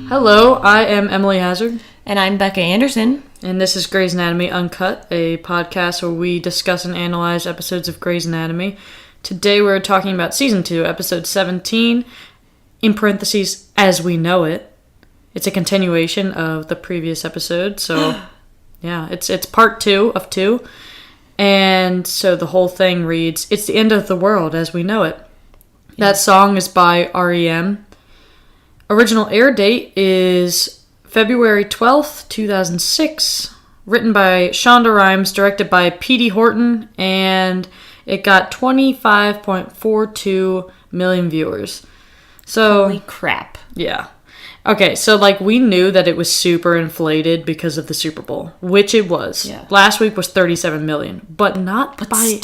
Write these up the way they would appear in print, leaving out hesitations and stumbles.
Hello, I am Emily Hazard. And I'm Becca Anderson. And this is Grey's Anatomy Uncut, a podcast where we discuss and analyze episodes of Grey's Anatomy. Today we're talking about Season 2, Episode 17, in parentheses, As We Know It. It's a continuation of the previous episode, so yeah, it's part 2 of 2. And so the whole thing reads, It's the end of the world as we know it. Yeah. That song is by R.E.M. Original air date is February 12th, 2006. Written by Shonda Rhimes, directed by Peter Horton, and it got 25.42 million viewers. So, holy crap. Yeah. Okay, so we knew that it was super inflated because of the Super Bowl, which it was. Yeah. Last week was 37 million, but not by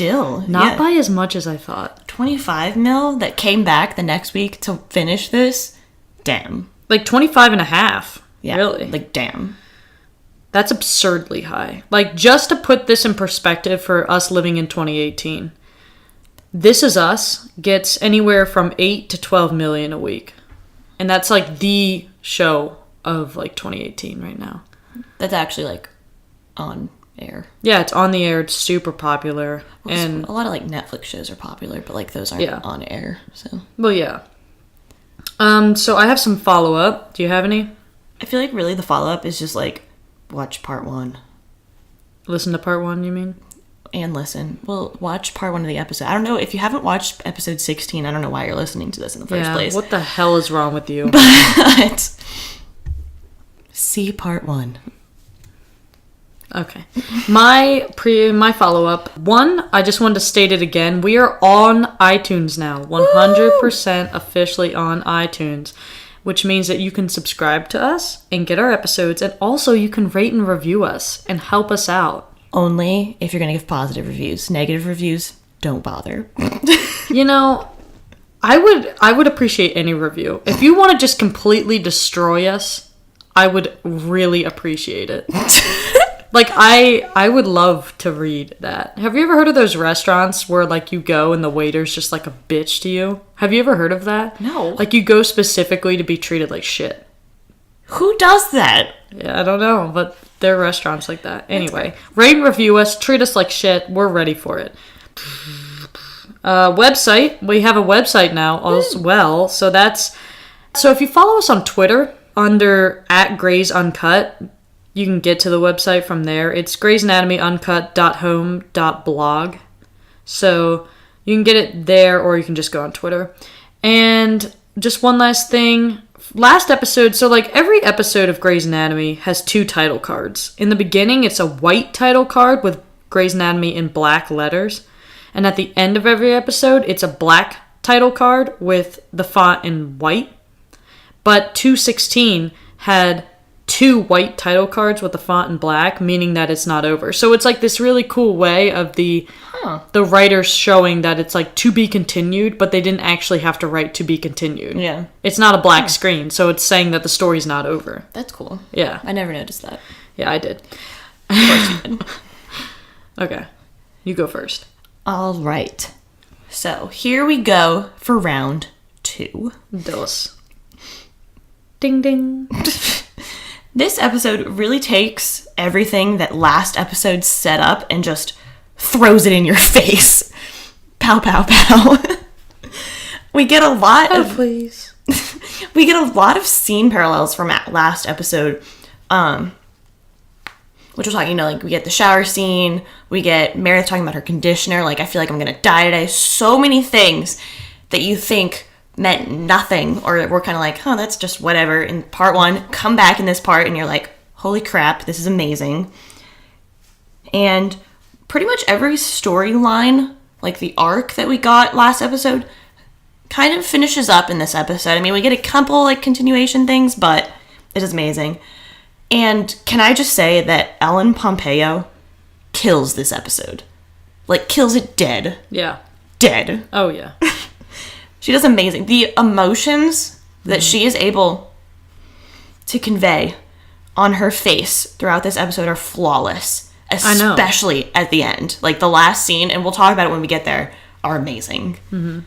as much as I thought. 25 mil that came back the next week to finish this? Damn. 25 and a half. Yeah. Really? Damn. That's absurdly high. Just to put this in perspective for us living in 2018, This Is Us gets anywhere from 8 to 12 million a week. And that's the show of 2018 right now. That's actually on air. Yeah, it's on the air. It's super popular. Well, and a lot of Netflix shows are popular, but those aren't on air. So. Well, yeah. So I have some follow-up. Do you have any? I feel really the follow-up is just watch part 1. Listen to part 1, you mean? And listen. Well, watch part 1 of the episode. I don't know. If you haven't watched episode 16, I don't know why you're listening to this in the first place. What the hell is wrong with you? But see part 1. Okay. My follow-up. 1, I just wanted to state it again. We are on iTunes now. 100% officially on iTunes. Which means that you can subscribe to us and get our episodes. And also you can rate and review us and help us out. Only if you're going to give positive reviews. Negative reviews, don't bother. I would appreciate any review. If you want to just completely destroy us, I would really appreciate it. I would love to read that. Have you ever heard of those restaurants where you go and the waiter's just a bitch to you? Have you ever heard of that? No. You go specifically to be treated like shit. Who does that? Yeah, I don't know, but there are restaurants like that. Anyway, rate and review us, treat us like shit. We're ready for it. Website. We have a website now as well. So if you follow us on Twitter under @GreysUncut, you can get to the website from there. It's greysanatomy.uncut.home.blog. So you can get it there, or you can just go on Twitter. And just one last thing. Last episode, every episode of Grey's Anatomy has 2 title cards. In the beginning, it's a white title card with Grey's Anatomy in black letters. And at the end of every episode, it's a black title card with the font in white. But 216 had 2 white title cards with the font in black, meaning that it's not over. So it's this really cool way of the writers showing that it's to be continued, but they didn't actually have to write to be continued. Yeah. It's not a black screen, so it's saying that the story's not over. That's cool. Yeah. I never noticed that. Yeah, I did. Of course you did. Okay. You go first. All right. So here we go for round 2. Dos. Ding ding. This episode really takes everything that last episode set up and just throws it in your face. Pow, pow, pow. We get a lot of... please. We get a lot of scene parallels from last episode. Which we're talking, we get the shower scene. We get Meredith talking about her conditioner. I feel like I'm going to die today. So many things that you think meant nothing, or we're kind of that's just whatever in part 1, come back in this part and you're holy crap, this is amazing. And pretty much every storyline, the arc that we got last episode, kind of finishes up in this episode. I mean, we get a couple continuation things, but it is amazing. And can I just say that Ellen Pompeo kills this episode, kills it dead. Yeah. Dead. Oh yeah. She does amazing. The emotions that she is able to convey on her face throughout this episode are flawless. Especially at the end. The last scene, and we'll talk about it when we get there, are amazing. Mm-hmm.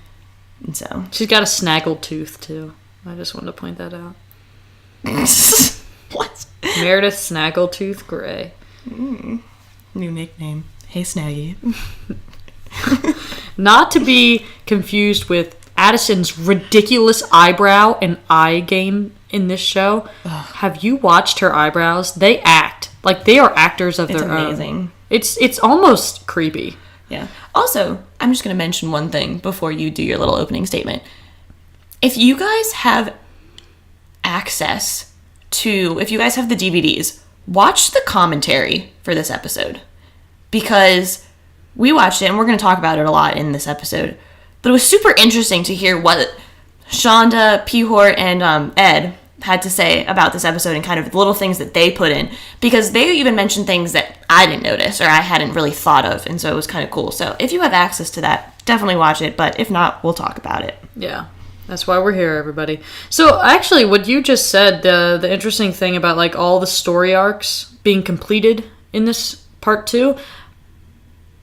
And so. She's got a snaggle tooth, too. I just wanted to point that out. What? Meredith Snaggletooth Grey. New nickname. Hey, Snaggy. Not to be confused with Addison's ridiculous eyebrow and eye game in this show. Ugh. Have you watched her eyebrows? They act. Like, they are actors of their own. It's amazing. It's almost creepy. Yeah. Also, I'm just going to mention one thing before you do your little opening statement. If you guys have access to, if you guys have the DVDs, watch the commentary for this episode. Because we watched it, and we're going to talk about it a lot in this episode. But it was super interesting to hear what Shonda, P. Hort, and Ed had to say about this episode and kind of the little things that they put in. Because they even mentioned things that I didn't notice or I hadn't really thought of. And so it was kind of cool. So if you have access to that, definitely watch it. But if not, we'll talk about it. Yeah. That's why we're here, everybody. So actually, what you just said, the interesting thing about like all the story arcs being completed in this part 2,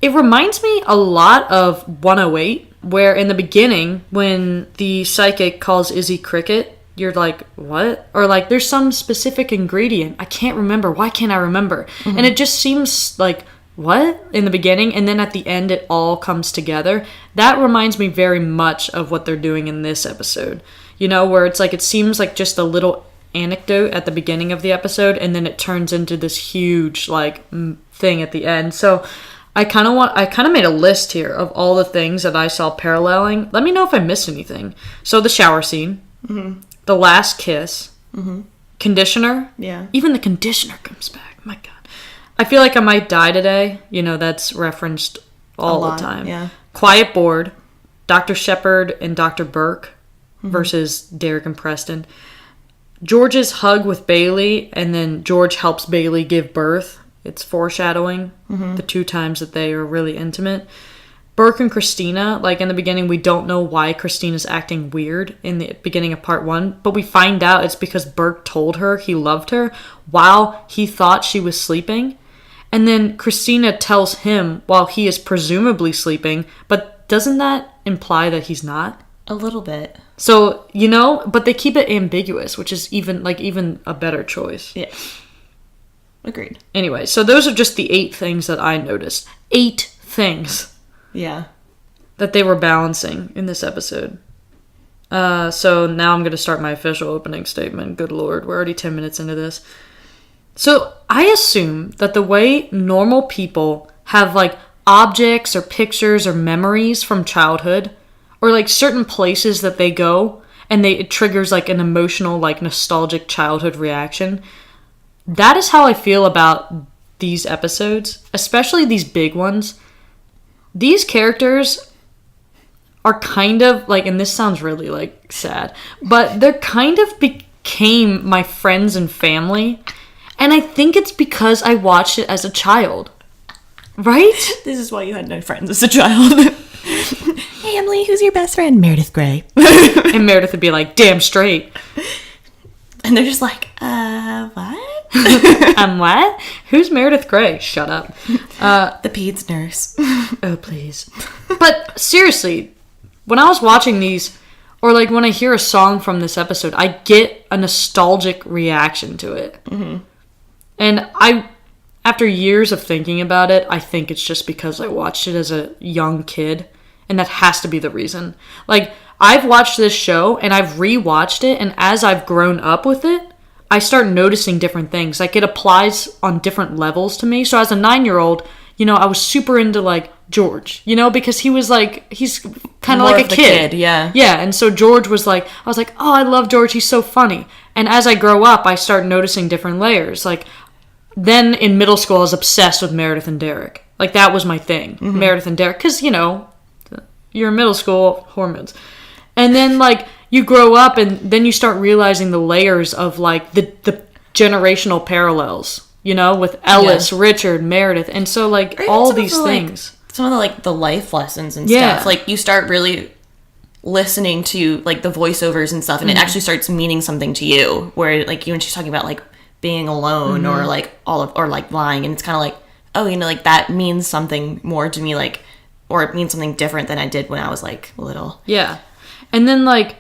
it reminds me a lot of 108, where in the beginning, when the psychic calls Izzy Cricket, you're like, what? Or like, there's some specific ingredient. I can't remember. Why can't I remember? Mm-hmm. And it just seems like, what? In the beginning, and then at the end, it all comes together. That reminds me very much of what they're doing in this episode. You know, where it's like, it seems like just a little anecdote at the beginning of the episode, and then it turns into this huge, like, thing at the end. So I kind of made a list here of all the things that I saw paralleling. Let me know if I missed anything. So the shower scene, mm-hmm. the last kiss, mm-hmm. conditioner. Yeah. Even the conditioner comes back. My God. I feel like I might die today. You know, that's referenced all the time. Yeah. Quiet Board, Dr. Shepard and Dr. Burke mm-hmm. versus Derek and Preston. George's hug with Bailey, and then George helps Bailey give birth. It's foreshadowing mm-hmm. the 2 times that they are really intimate. Burke and Christina, like in the beginning, we don't know why Christina's acting weird in the beginning of part 1, but we find out it's because Burke told her he loved her while he thought she was sleeping. And then Christina tells him while he is presumably sleeping, but doesn't that imply that he's not? A little bit. So, you know, but they keep it ambiguous, which is even a better choice. Yeah. Agreed. Anyway, so those are just the 8 things that I noticed. 8 things. Yeah. That they were balancing in this episode. So now I'm going to start my official opening statement. Good Lord, we're already 10 minutes into this. So I assume that the way normal people have like objects or pictures or memories from childhood, or like certain places that they go and it triggers like an emotional, like nostalgic childhood reaction. That is how I feel about these episodes, especially these big ones. These characters are kind of like, and this sounds really like sad, but they're kind of became my friends and family. And I think it's because I watched it as a child. Right? This is why you had no friends as a child. Hey, Emily, who's your best friend? Meredith Grey. And Meredith would be like, damn straight. And they're just like, what? What? Who's Meredith Grey? Shut up. The peds nurse. Oh, please. But seriously, when I was watching these, or like when I hear a song from this episode, I get a nostalgic reaction to it. Mm-hmm. And after years of thinking about it, I think it's just because I watched it as a young kid. And that has to be the reason. Like, I've watched this show and I've rewatched it. And as I've grown up with it, I start noticing different things. Like, it applies on different levels to me. So as a 9-year-old, you know, I was super into like George, you know, because he's kind of like a kid. Yeah. Yeah. And so George was like, I was like, oh, I love George. He's so funny. And as I grow up, I start noticing different layers. Like, then in middle school, I was obsessed with Meredith and Derek. Like, that was my thing. Mm-hmm. Meredith and Derek. Because, you know, you're in middle school, hormones. And then, like, you grow up and then you start realizing the layers of, like, the generational parallels, you know, with Ellis, yeah. Richard, Meredith. And so, like, all these things. Like, some of the life lessons and stuff. Like, you start really listening to, like, the voiceovers and stuff, and mm-hmm. it actually starts meaning something to you. Where, like, when she's talking about, like, being alone mm-hmm. or, like, or, like, lying. And it's kind of like, oh, you know, like, that means something more to me, like, or it means something different than I did when I was, like, little. Yeah. And then, like,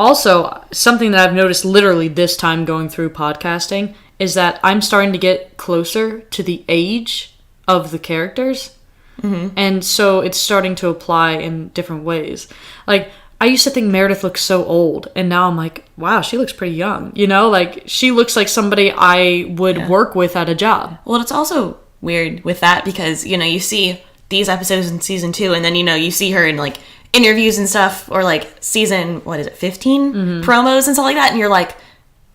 Also, something that I've noticed literally this time going through podcasting is that I'm starting to get closer to the age of the characters. Mm-hmm. And so it's starting to apply in different ways. Like, I used to think Meredith looked so old, and now I'm like, wow, she looks pretty young. You know, like, she looks like somebody I would work with at a job. Well, it's also weird with that because, you know, you see these episodes in season 2, and then, you know, you see her in, like, interviews and stuff, or, like, season, 15? Mm-hmm. Promos and stuff like that, and you're like,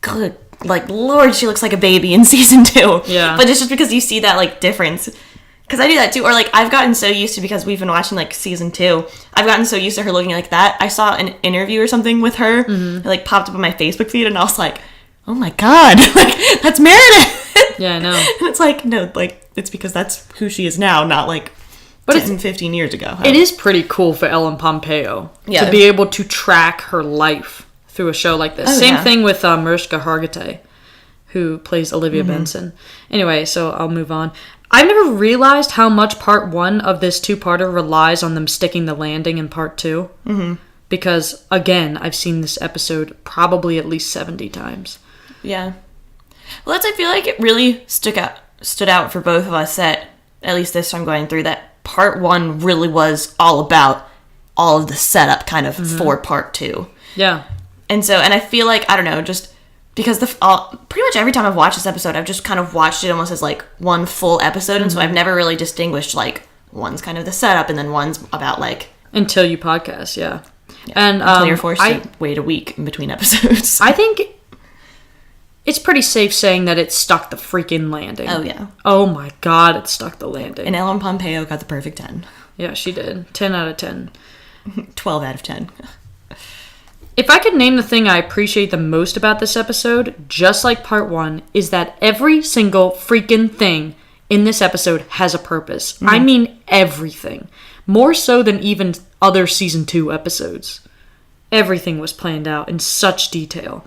good, like, Lord, she looks like a baby in season 2. Yeah. But it's just because you see that, like, difference. Because I do that too. Or, like, I've gotten so used to, because we've been watching, like, season 2, I've gotten so used to her looking like that. I saw an interview or something with her. Mm-hmm. It, like, popped up on my Facebook feed, and I was like, oh my God, like, that's Meredith. Yeah, I know. And it's like, no, like, it's because that's who she is now, not, like, 10, 15 years ago. It is pretty cool for Ellen Pompeo to be able to track her life through a show like this. Same thing with Mariska Hargitay, who plays Olivia Benson. Anyway, so I'll move on. I've never realized how much part 1 of this 2-parter relies on them sticking the landing in part 2. Mm-hmm. Because, again, I've seen this episode probably at least 70 times. Yeah. Well, I feel like it really stood out for both of us that, at least this time going through, that part 1 really was all about all of the setup kind of for part 2. Yeah. And I feel like, I don't know, just because pretty much every time I've watched this episode, I've just kind of watched it almost as, like, one full episode, and so I've never really distinguished, like, one's kind of the setup, and then one's about, like... Until you podcast, yeah. And until you're forced to wait a week in between episodes. I think it's pretty safe saying that it stuck the freaking landing. Oh, yeah. Oh, my God, it stuck the landing. And Ellen Pompeo got the perfect 10. Yeah, she did. 10 out of 10. 12 out of 10. If I could name the thing I appreciate the most about this episode, just like part 1, is that every single freaking thing in this episode has a purpose. Mm-hmm. I mean everything. More so than even other season 2 episodes. Everything was planned out in such detail.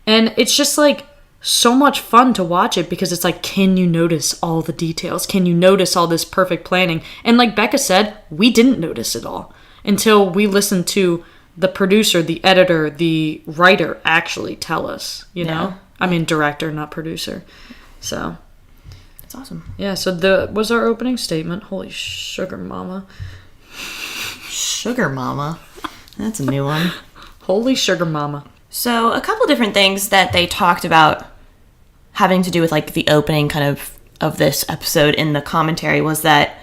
And it's just like so much fun to watch it because it's like, can you notice all the details? Can you notice all this perfect planning? And like Becca said, we didn't notice it all until we listened to the producer, the editor, the writer actually tell us, you know? I mean, director, not producer. So. That's awesome. Yeah, so was our opening statement. Holy sugar mama. Sugar mama? That's a new one. Holy sugar mama. So, a couple different things that they talked about having to do with, like, the opening kind of this episode in the commentary was that,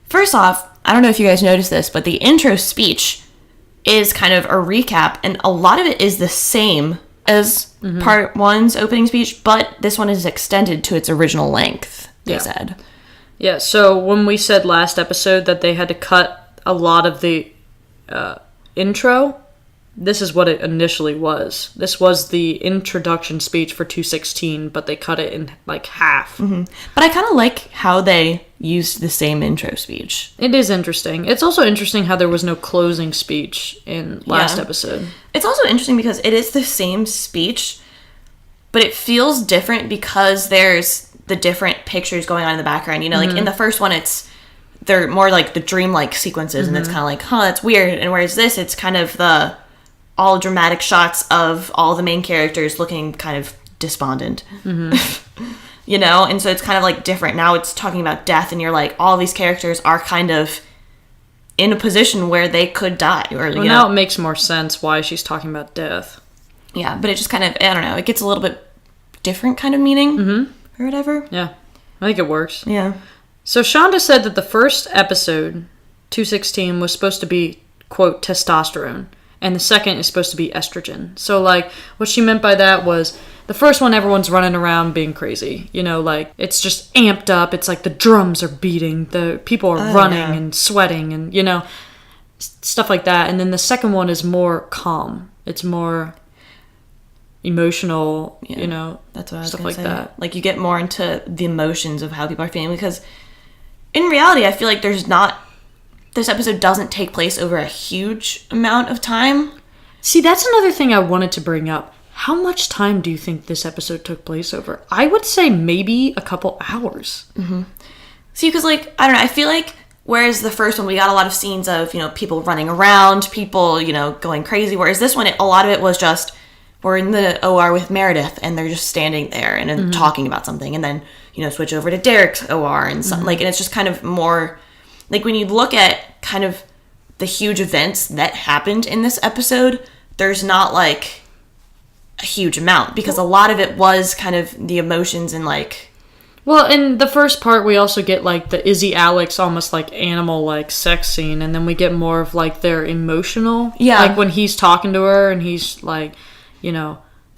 first off, I don't know if you guys noticed this, but the intro speech is kind of a recap, and a lot of it is the same as part 1's opening speech, but this one is extended to its original length, they said. Yeah, so when we said last episode that they had to cut a lot of the intro, this is what it initially was. This was the introduction speech for 216, but they cut it in, like, half. Mm-hmm. But I kind of like how they used the same intro speech. It is interesting. It's also interesting how there was no closing speech in last episode. It's also interesting because it is the same speech, but it feels different because there's the different pictures going on in the background. You know, like, in the first one, they're more like the dreamlike sequences, and it's kind of like, that's weird. And whereas this, it's kind of the all dramatic shots of all the main characters looking kind of despondent. You know? And so it's kind of like different. Now it's talking about death, and you're like, all these characters are kind of in a position where they could die. Or, well, now it makes more sense why she's talking about death. Yeah, but it just kind of, I don't know, it gets a little bit different kind of meaning or whatever. Yeah, I think it works. Yeah. So Shonda said that the first episode, 216, was supposed to be, quote, testosterone. And the second is supposed to be estrogen. So, like, what she meant by that was the first one, everyone's running around being crazy. You know, like, it's just amped up. It's like the drums are beating. The people are running and sweating and, you know, stuff like that. And then the second one is more calm. It's more emotional, you know, that's what I was stuff gonna like say. that. Like, you get more into the emotions of how people are feeling. Because in reality, I feel like this episode doesn't take place over a huge amount of time. See, that's another thing I wanted to bring up. How much time do you think this episode took place over? I would say maybe a couple hours. See, because, like, I don't know, I feel like Whereas the first one, we got a lot of scenes of, people running around, people, going crazy. Whereas this one, a lot of it was just, we're in the OR with Meredith, and they're just standing there and then talking about something. And then, switch over to Derek's OR and something. And it's just kind of more, when you look at kind of the huge events that happened in this episode, there's not, a huge amount. Because a lot of it was kind of the emotions and, Well, in the first part, we also get, the Izzy Alex almost, animal, sex scene. And then we get more of, their emotional. Yeah. When he's talking to her and he's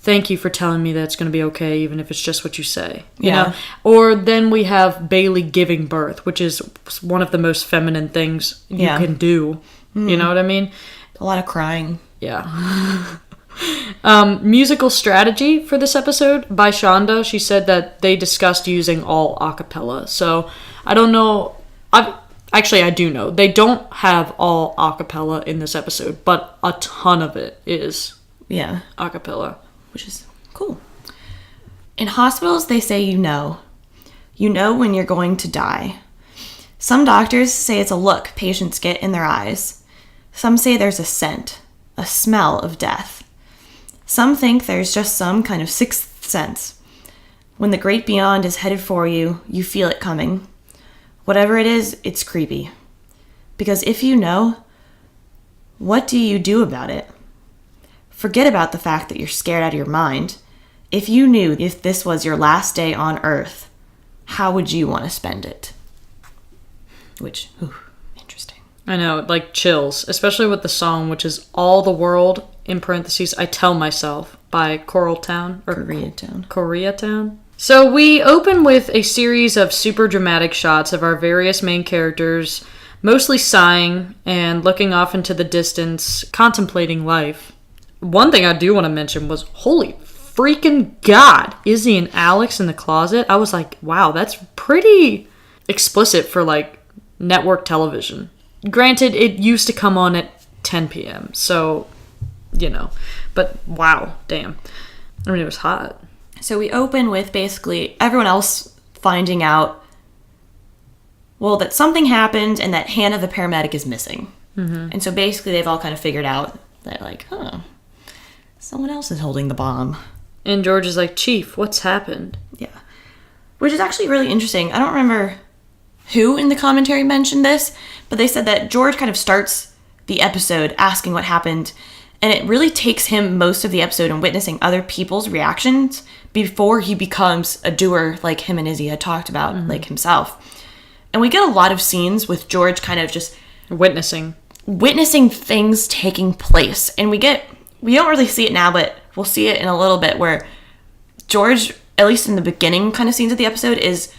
thank you for telling me that it's going to be okay, even if it's just what you say. You know? Or then we have Bailey giving birth, which is one of the most feminine things you can do. You know what I mean? A lot of crying. Yeah. Musical strategy for this episode by Shonda. She said that they discussed using all a cappella. So I don't know. I do know. They don't have all a cappella in this episode, but a ton of it is a cappella. Which is cool. In hospitals, they say you know. You know when you're going to die. Some doctors say it's a look patients get in their eyes. Some say there's a scent, a smell of death. Some think there's just some kind of sixth sense. When the great beyond is headed for you, you feel it coming. Whatever it is, it's creepy. Because if you know, what do you do about it? Forget about the fact that you're scared out of your mind. If you knew if this was your last day on Earth, how would you want to spend it? Which, interesting. I know, chills, especially with the song, which is All the World, in parentheses, I Tell Myself, by Koreatown. Koreatown. So we open with a series of super dramatic shots of our various main characters, mostly sighing and looking off into the distance, contemplating life. One thing I do want to mention was, holy freaking God, Izzy and Alex in the closet. I was like, wow, that's pretty explicit for network television. Granted, it used to come on at 10 p.m. So, but wow, damn. I mean, it was hot. So we open with basically everyone else finding out, that something happened and that Hannah the paramedic is missing. Mm-hmm. And so basically they've all kind of figured out that someone else is holding the bomb. And George is like, Chief, what's happened? Yeah. Which is actually really interesting. I don't remember who in the commentary mentioned this, but they said that George kind of starts the episode asking what happened, and it really takes him most of the episode and witnessing other people's reactions before he becomes a doer like him and Izzy had talked about, himself. And we get a lot of scenes with George kind of just witnessing things taking place. And we don't really see it now, but we'll see it in a little bit, where George, at least in the beginning kind of scenes of the episode, is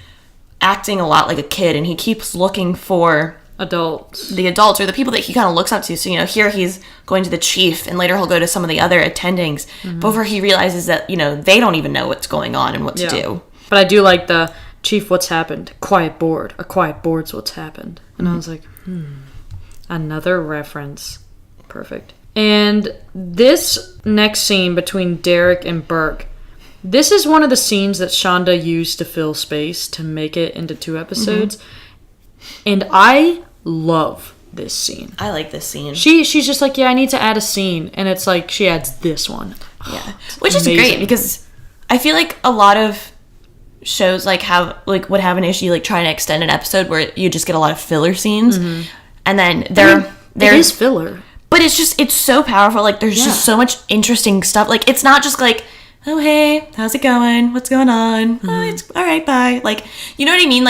acting a lot like a kid, and he keeps looking for the adults or the people that he kind of looks up to. So, here he's going to the chief, and later he'll go to some of the other attendings before he realizes that, they don't even know what's going on and what to do. But I do like the, Chief, what's happened? Quiet board. A quiet board's what's happened. And I was like, another reference. Perfect. And this next scene between Derek and Burke, this is one of the scenes that Shonda used to fill space to make it into 2 episodes. And I love this scene. I like this scene. She's just like, I need to add a scene. And it's like, she adds this one. Yeah. Which is great, because I feel like a lot of shows would have an issue trying to extend an episode where you just get a lot of filler scenes. And then there is filler. But it's so powerful. There's just so much interesting stuff. It's not just oh, hey, how's it going? What's going on? Oh, it's all right, bye. You know what I mean?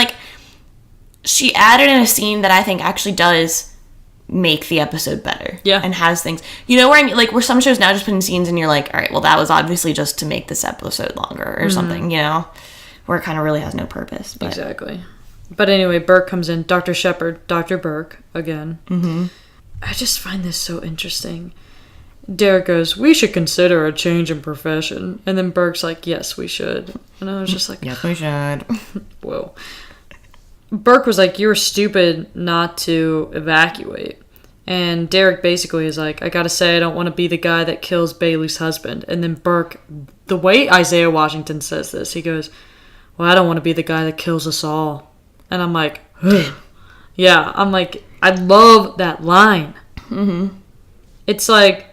She added in a scene that I think actually does make the episode better. Yeah. And has things. You know where I mean? Where some shows now just put in scenes and you're like, all right, well, that was obviously just to make this episode longer or something, where it kind of really has no purpose. But. Exactly. But anyway, Burke comes in. Dr. Shepard, Dr. Burke, again. I just find this so interesting. Derek goes, we should consider a change in profession. And then Burke's like, yes, we should. And I was just like, yes, we should. Whoa. Burke was like, you were stupid not to evacuate. And Derek basically is like, I gotta say, I don't want to be the guy that kills Bailey's husband. And then Burke, the way Isaiah Washington says this, he goes, well, I don't want to be the guy that kills us all. And I'm like, Yeah, I'm like, I love that line. Mm-hmm. It's like,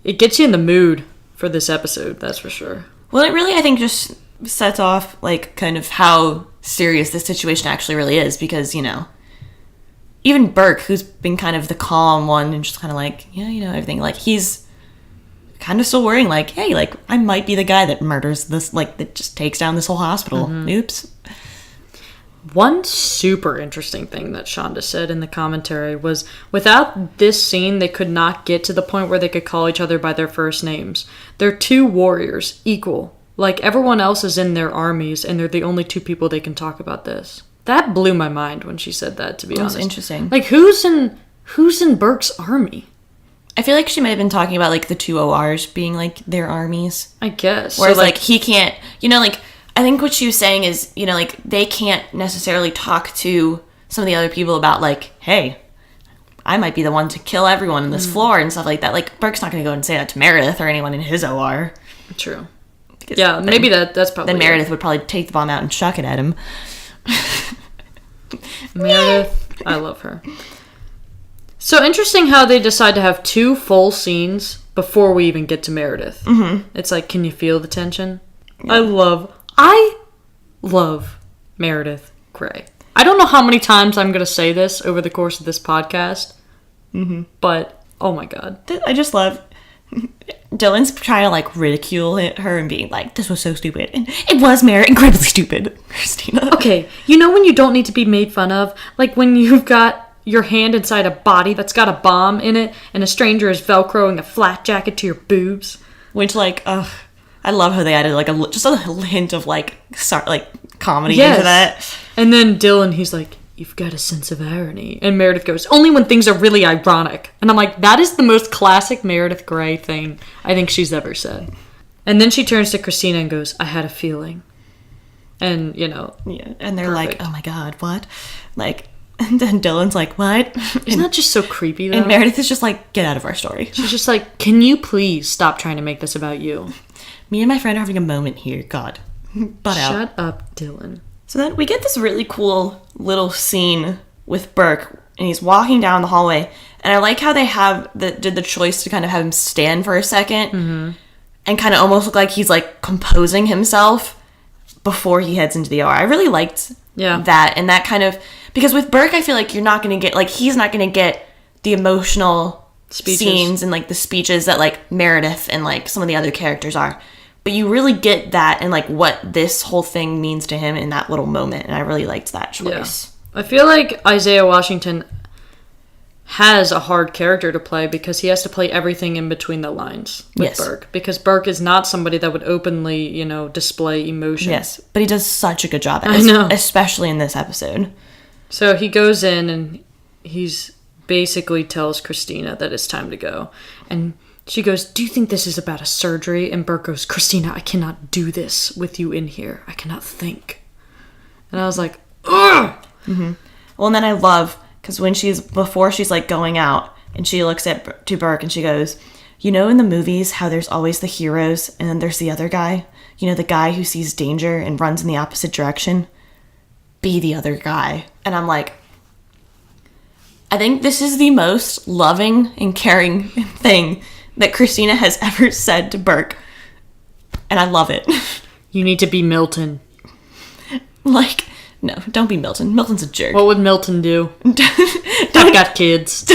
it gets you in the mood for this episode, that's for sure. Well, it really, I think, just sets off, like, kind of how serious this situation actually really is, because, you know, even Burke, who's been kind of the calm one and just kind of like, yeah, you know, everything, like, he's kind of still worrying, like, hey, like, I might be the guy that murders this, like, that just takes down this whole hospital. Mm-hmm. Oops. One super interesting thing that Shonda said in the commentary was, without this scene, they could not get to the point where they could call each other by their first names. They're two warriors, equal. Like, everyone else is in their armies, and they're the only two people they can talk about this. That blew my mind when she said that, to be honest. That's interesting. Like, who's in Burke's army? I feel like she might have been talking about, like, the two ORs being, like, their armies. I guess. Whereas, so, like, he can't, you know, like, I think what she was saying is, you know, like, they can't necessarily talk to some of the other people about, like, hey, I might be the one to kill everyone on this floor and stuff like that. Like, Burke's not going to go and say that to Meredith or anyone in his OR. True. Yeah, maybe that's probably then Meredith would probably take the bomb out and chuck it at him. Meredith, I love her. So interesting how they decide to have 2 full scenes before we even get to Meredith. Mm-hmm. It's like, can you feel the tension? Yeah. I love Meredith Grey. I don't know how many times I'm going to say this over the course of this podcast, but oh my god. I just love Dylan's trying to, like, ridicule her and being like, this was so stupid. And it was incredibly stupid, Christina. Okay, you know when you don't need to be made fun of? Like when you've got your hand inside a body that's got a bomb in it and a stranger is velcroing a flat jacket to your boobs? Which, like, I love how they added, like, just a hint of, like, comedy into that. And then Dylan, he's like, you've got a sense of irony. And Meredith goes, only when things are really ironic. And I'm like, that is the most classic Meredith Grey thing I think she's ever said. And then she turns to Christina and goes, I had a feeling. And, you know. Yeah, and they're perfect. Like, oh my god, what? Like, and then Dylan's like, what? Isn't that just so creepy, though? And Meredith is just like, get out of our story. She's just like, can you please stop trying to make this about you? Me and my friend are having a moment here, God. Butt out. Shut up, Dylan. So then we get this really cool little scene with Burke, and he's walking down the hallway, and I like how they did the choice to kind of have him stand for a second, and kind of almost look like he's, like, composing himself before he heads into the OR. I really liked that, and that kind of, because with Burke, I feel like you're not going to get, like, he's not going to get the emotional scenes and, like, the speeches that, like, Meredith and, like, some of the other characters are. But you really get that and, like, what this whole thing means to him in that little moment. And I really liked that choice. Yeah. I feel like Isaiah Washington has a hard character to play because he has to play everything in between the lines with Burke. Because Burke is not somebody that would openly, you know, display emotion. Yes, but he does such a good job at it, especially in this episode. So he goes in and he's basically tells Christina that it's time to go. And she goes, do you think this is about a surgery? And Burke goes, Christina, I cannot do this with you in here. I cannot think. And I was like, ugh! Mm-hmm. Well, and then I love, because before she's, like, going out, and she looks to Burke and she goes, you know in the movies how there's always the heroes, and then there's the other guy? You know, the guy who sees danger and runs in the opposite direction? Be the other guy. And I'm like, I think this is the most loving and caring thing that Christina has ever said to Burke. And I love it. You need to be Milton. Like, no, don't be Milton. Milton's a jerk. What would Milton do? I've got kids.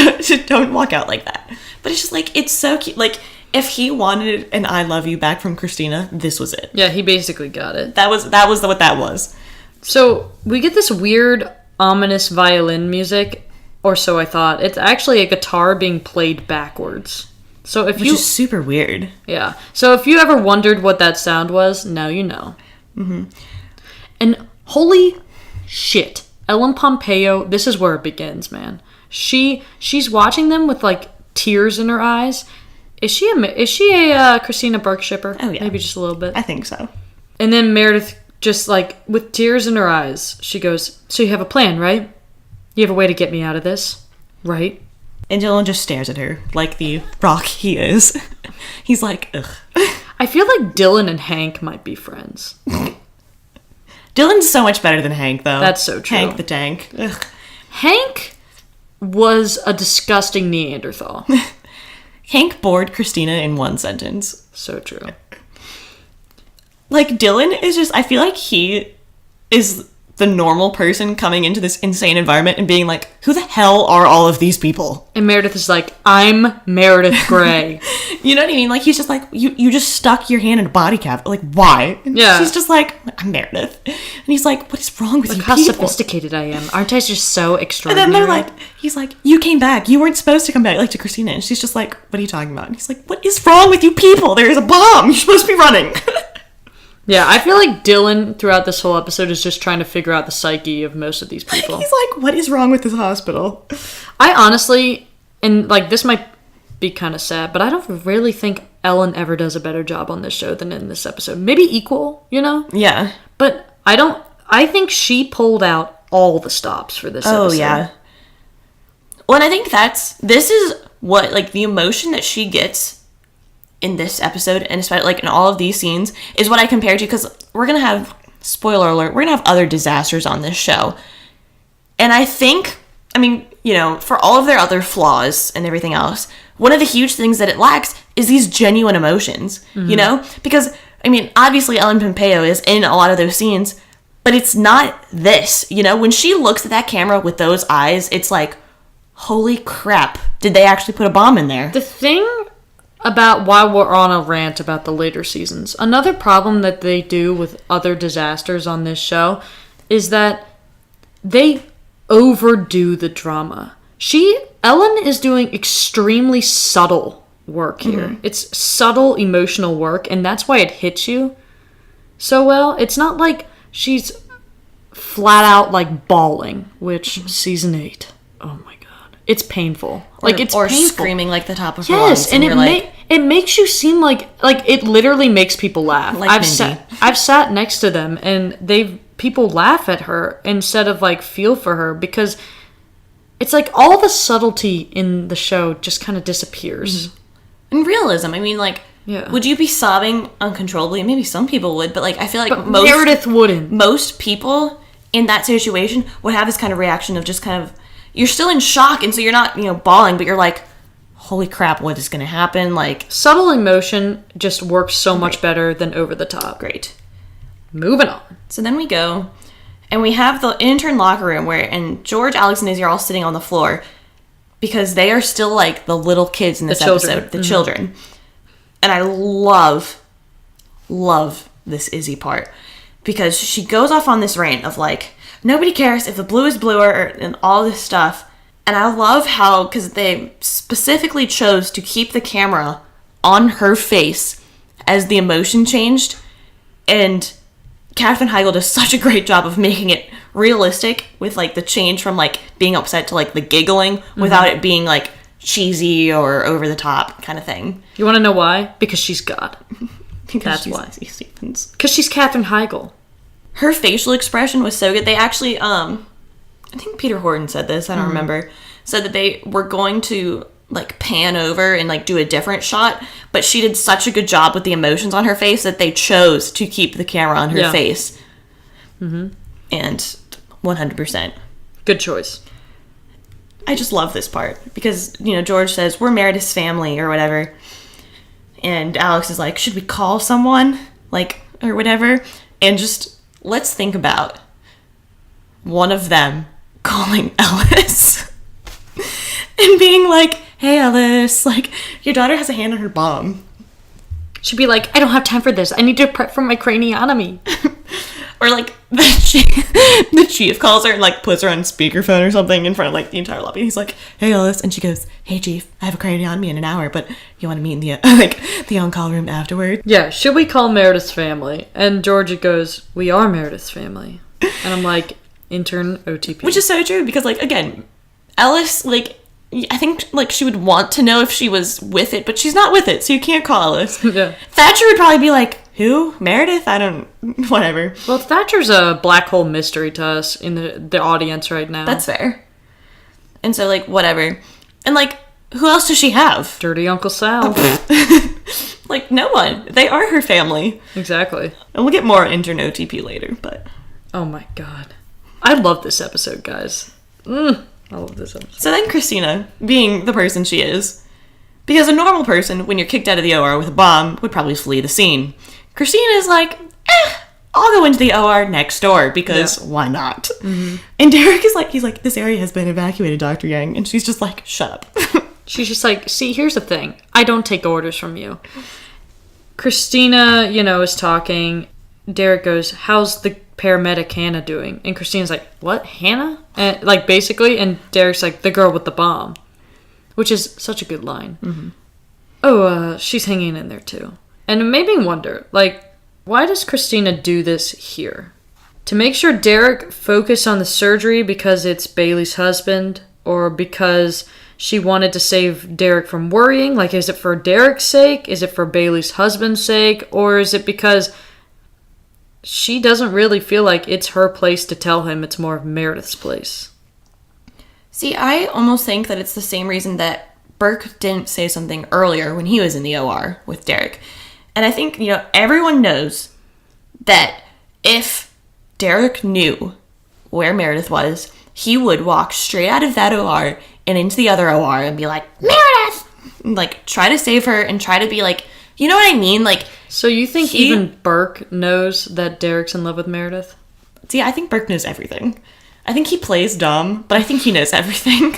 Don't walk out like that. But it's just like, it's so cute. Like, if he wanted an I love you back from Christina, this was it. Yeah, he basically got it. That was what that was. So, we get this weird, ominous violin music, or so I thought. It's actually a guitar being played backwards. So which is super weird. Yeah. So if you ever wondered what that sound was, now you know. Mm-hmm. And holy shit, Ellen Pompeo, this is where it begins, man. She's watching them with, like, tears in her eyes. Is she a Christina Burke shipper? Oh, yeah. Maybe just a little bit. I think so. And then Meredith, just, like, with tears in her eyes, she goes, so you have a plan, right? You have a way to get me out of this, right? And Dylan just stares at her like the rock he is. He's like, ugh. I feel like Dylan and Hank might be friends. Dylan's so much better than Hank, though. That's so true. Hank the Tank. Ugh. Hank was a disgusting Neanderthal. Hank bored Christina in one sentence. So true. Like, Dylan is just, I feel like he is the normal person coming into this insane environment and being like, who the hell are all of these people? And Meredith is like, I'm Meredith Grey. You know what I mean? Like, he's just like, you just stuck your hand in a body cavity. Like, why? And Yeah. she's just like, I'm Meredith. And he's like, what is wrong with you How people? sophisticated I am. Aren't I just so And extraordinary? then they're like, he's like, you came back. You weren't supposed to come back, like, to Christina. And she's just like, what are you talking about? And he's like, what is wrong with you people? There is a bomb. You're supposed to be running. Yeah, I feel like Dylan throughout this whole episode is just trying to figure out the psyche of most of these people. He's like, what is wrong with this hospital? I honestly, and like this might be kind of sad, but I don't really think Ellen ever does a better job on this show than in this episode. Maybe equal, you know? Yeah. But I think she pulled out all the stops for this episode. Oh, yeah. Well, and I think this is what, like, the emotion that she gets in this episode, and especially, like, in all of these scenes, is what I compare to, because we're gonna have, spoiler alert, we're gonna have other disasters on this show. And I think, I mean, you know, for all of their other flaws and everything else, one of the huge things that it lacks is these genuine emotions, you know? Because, I mean, obviously Ellen Pompeo is in a lot of those scenes, but it's not this, you know? When she looks at that camera with those eyes, it's like, holy crap, did they actually put a bomb in there? The thing about why we're on a rant about the later seasons, another problem that they do with other disasters on this show is that they overdo the drama. Ellen is doing extremely subtle work here. It's subtle emotional work, and that's why it hits you so well. It's not like she's flat out like bawling, which season 8. Oh my god, it's painful. It's or painful. Screaming like the top of her lungs. Yes, and it makes you seem like it literally makes people laugh. Like I've sat next to them, and people laugh at her instead of like feel for her, because it's like all the subtlety in the show just kind of disappears. And realism, I mean, like, Yeah. would you be sobbing uncontrollably? Maybe some people would, but like, I feel like But Meredith wouldn't. most people in that situation would have this kind of reaction of just kind of, you're still in shock, and so you're not, you know, bawling, but you're like, holy crap, what is going to happen? Like, Subtle emotion just works so much better than over the top. great. Moving on. So then we go, and we have the intern locker room and George, Alex, and Izzy are all sitting on the floor because they are still like the little kids in this episode, the children. And I love this Izzy part, because she goes off on this rant of like, nobody cares if the blue is bluer and all this stuff. And I love how, because they specifically chose to keep the camera on her face as the emotion changed. And Katherine Heigl does such a great job of making it realistic with like the change from like being upset to like the giggling without it being like cheesy or over the top kind of thing. You want to know why? Because she's God. That's why. Izzy Stevens. Because she's Katherine Heigl. Her facial expression was so good. They actually, I think Peter Horton said this, I don't remember, said that they were going to like pan over and like do a different shot, but she did such a good job with the emotions on her face that they chose to keep the camera on her face. And 100%. Good choice. I just love this part because, you know, George says, we're Meredith's family or whatever. And Alex is like, should we call someone? Like, or whatever. And just, let's think about one of them calling Ellis and being like, hey, Ellis, like, your daughter has a hand on her bum. She'd be like, I don't have time for this. I need to prep for my craniotomy. Or like, the chief calls her and like puts her on speakerphone or something in front of like the entire lobby. He's like, hey, Ellis. And she goes, hey, chief, I have a craniotomy in an hour, but you want to meet in the the on-call room afterward? Yeah, should we call Meredith's family? And Georgia goes, we are Meredith's family. And I'm like, intern OTP. Which is so true because, like, again, Ellis, like, I think, like, she would want to know if she was with it, but she's not with it, so you can't call Ellis. Yeah. Thatcher would probably be like, who? Meredith? I don't... Whatever. Well, Thatcher's a black hole mystery to us in the audience right now. That's fair. And so, like, whatever. And, like, who else does she have? Dirty Uncle Sal. Like, no one. They are her family. Exactly. And we'll get more intern OTP later, but... Oh my god. I love this episode, guys. I love this episode. So then Christina, being the person she is, because a normal person, when you're kicked out of the OR with a bomb, would probably flee the scene. Christina is like, I'll go into the OR next door, because why not? Mm-hmm. And Derek is like, he's like, this area has been evacuated, Dr. Yang. And she's just like, shut up. She's just like, see, here's the thing. I don't take orders from you. Christina, is talking. Derek goes, how's the paramedic Hannah doing? And Christina's like, what, Hannah? And basically, and Derek's like, the girl with the bomb. Which is such a good line. Mm-hmm. Oh, she's hanging in there too. And it made me wonder, why does Christina do this here? To make sure Derek focused on the surgery because it's Bailey's husband? Or because she wanted to save Derek from worrying? Is it for Derek's sake? Is it for Bailey's husband's sake? Or is it because she doesn't really feel like it's her place to tell him, it's more of Meredith's place? See, I almost think that it's the same reason that Burke didn't say something earlier when he was in the OR with Derek. And I think, everyone knows that if Derek knew where Meredith was, he would walk straight out of that OR and into the other OR and be like, Meredith! And, try to save her and try to be like, you know what I mean? So you think even Burke knows that Derek's in love with Meredith? See, I think Burke knows everything. I think he plays dumb, but I think he knows everything.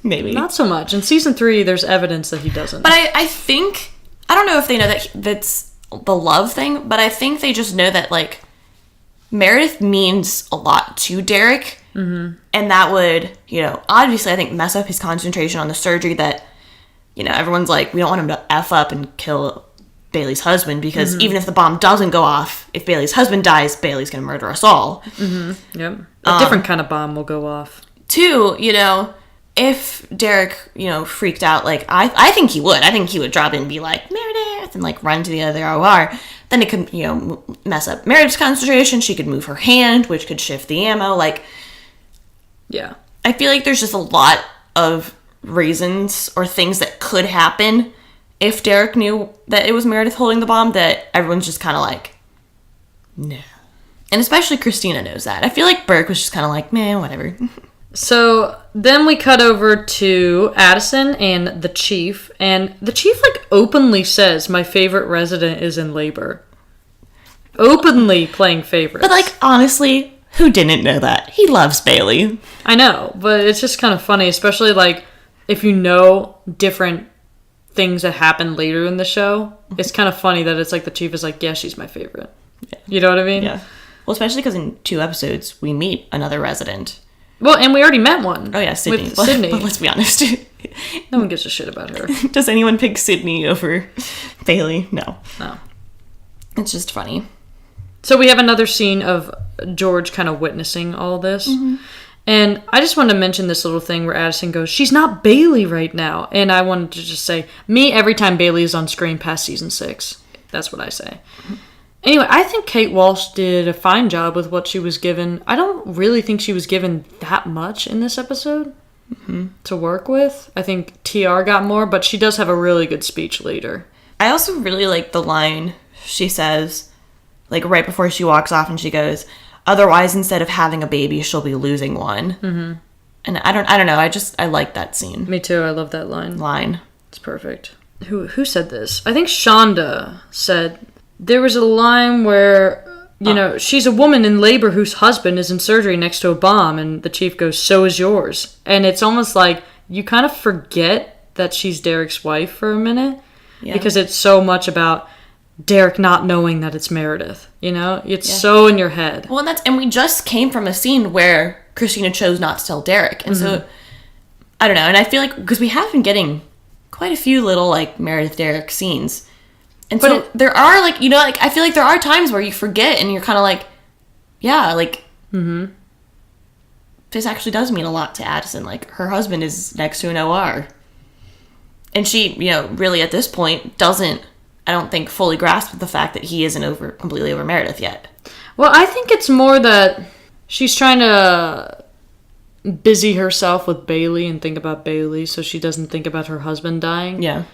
Maybe. Not so much. In season 3, there's evidence that he doesn't. But I think, I don't know if they know that that's the love thing, but I think they just know that, Meredith means a lot to Derek. Mm-hmm. And that would, obviously I think mess up his concentration on the surgery that, everyone's like, we don't want him to F up and kill Bailey's husband, because even if the bomb doesn't go off, if Bailey's husband dies, Bailey's gonna murder us all. Mm-hmm. Yep. A different kind of bomb will go off. 2, if Derek, freaked out, I think he would. I think he would drop in and be like, Meredith, and run to the other OR. Then it could, mess up Meredith's concentration. She could move her hand, which could shift the ammo. Yeah. I feel like there's just a lot of reasons or things that could happen if Derek knew that it was Meredith holding the bomb, that everyone's just kind of like, no. And especially Christina knows that. I feel like Burke was just kind of like, man, whatever. So then we cut over to Addison and the chief. And the chief, openly says, my favorite resident is in labor. Openly playing favorites. But, honestly, who didn't know that? He loves Bailey. I know, but it's just kind of funny, especially, if you know different things that happen later in the show. It's kind of funny that it's the chief is like, yeah, she's my favorite. Yeah. You know what I mean? Yeah. Well, especially because in 2 episodes, we meet another resident. Well, and we already met one. Oh, yeah, Sydney. With Sydney. But let's be honest. No one gives a shit about her. Does anyone pick Sydney over Bailey? No. No. It's just funny. So we have another scene of George kind of witnessing all this. Mm-hmm. And I just wanted to mention this little thing where Addison goes, she's not Bailey right now. And I wanted to just say, me, every time Bailey is on screen past season 6. That's what I say. Mm-hmm. Anyway, I think Kate Walsh did a fine job with what she was given. I don't really think she was given that much in this episode to work with. I think TR got more, but she does have a really good speech later. I also really like the line she says, right before she walks off, and she goes, otherwise, instead of having a baby, she'll be losing one. Mm-hmm. And I don't know. I like that scene. Me too. I love that line. It's perfect. Who said this? I think Shonda said, there was a line where, she's a woman in labor whose husband is in surgery next to a bomb, and the chief goes, so is yours. And it's almost like you kind of forget that she's Derek's wife for a minute, because it's so much about Derek not knowing that it's Meredith. It's so in your head. Well, and we just came from a scene where Christina chose not to tell Derek, and so I don't know. And I feel like because we have been getting quite a few little Meredith Derek scenes. And but so there are, I feel like there are times where you forget and you're kind of like, yeah, this actually does mean a lot to Addison. Her husband is next to an OR. And she, really at this point doesn't, I don't think, fully grasp the fact that he isn't completely over Meredith yet. Well, I think it's more that she's trying to busy herself with Bailey and think about Bailey so she doesn't think about her husband dying. Yeah.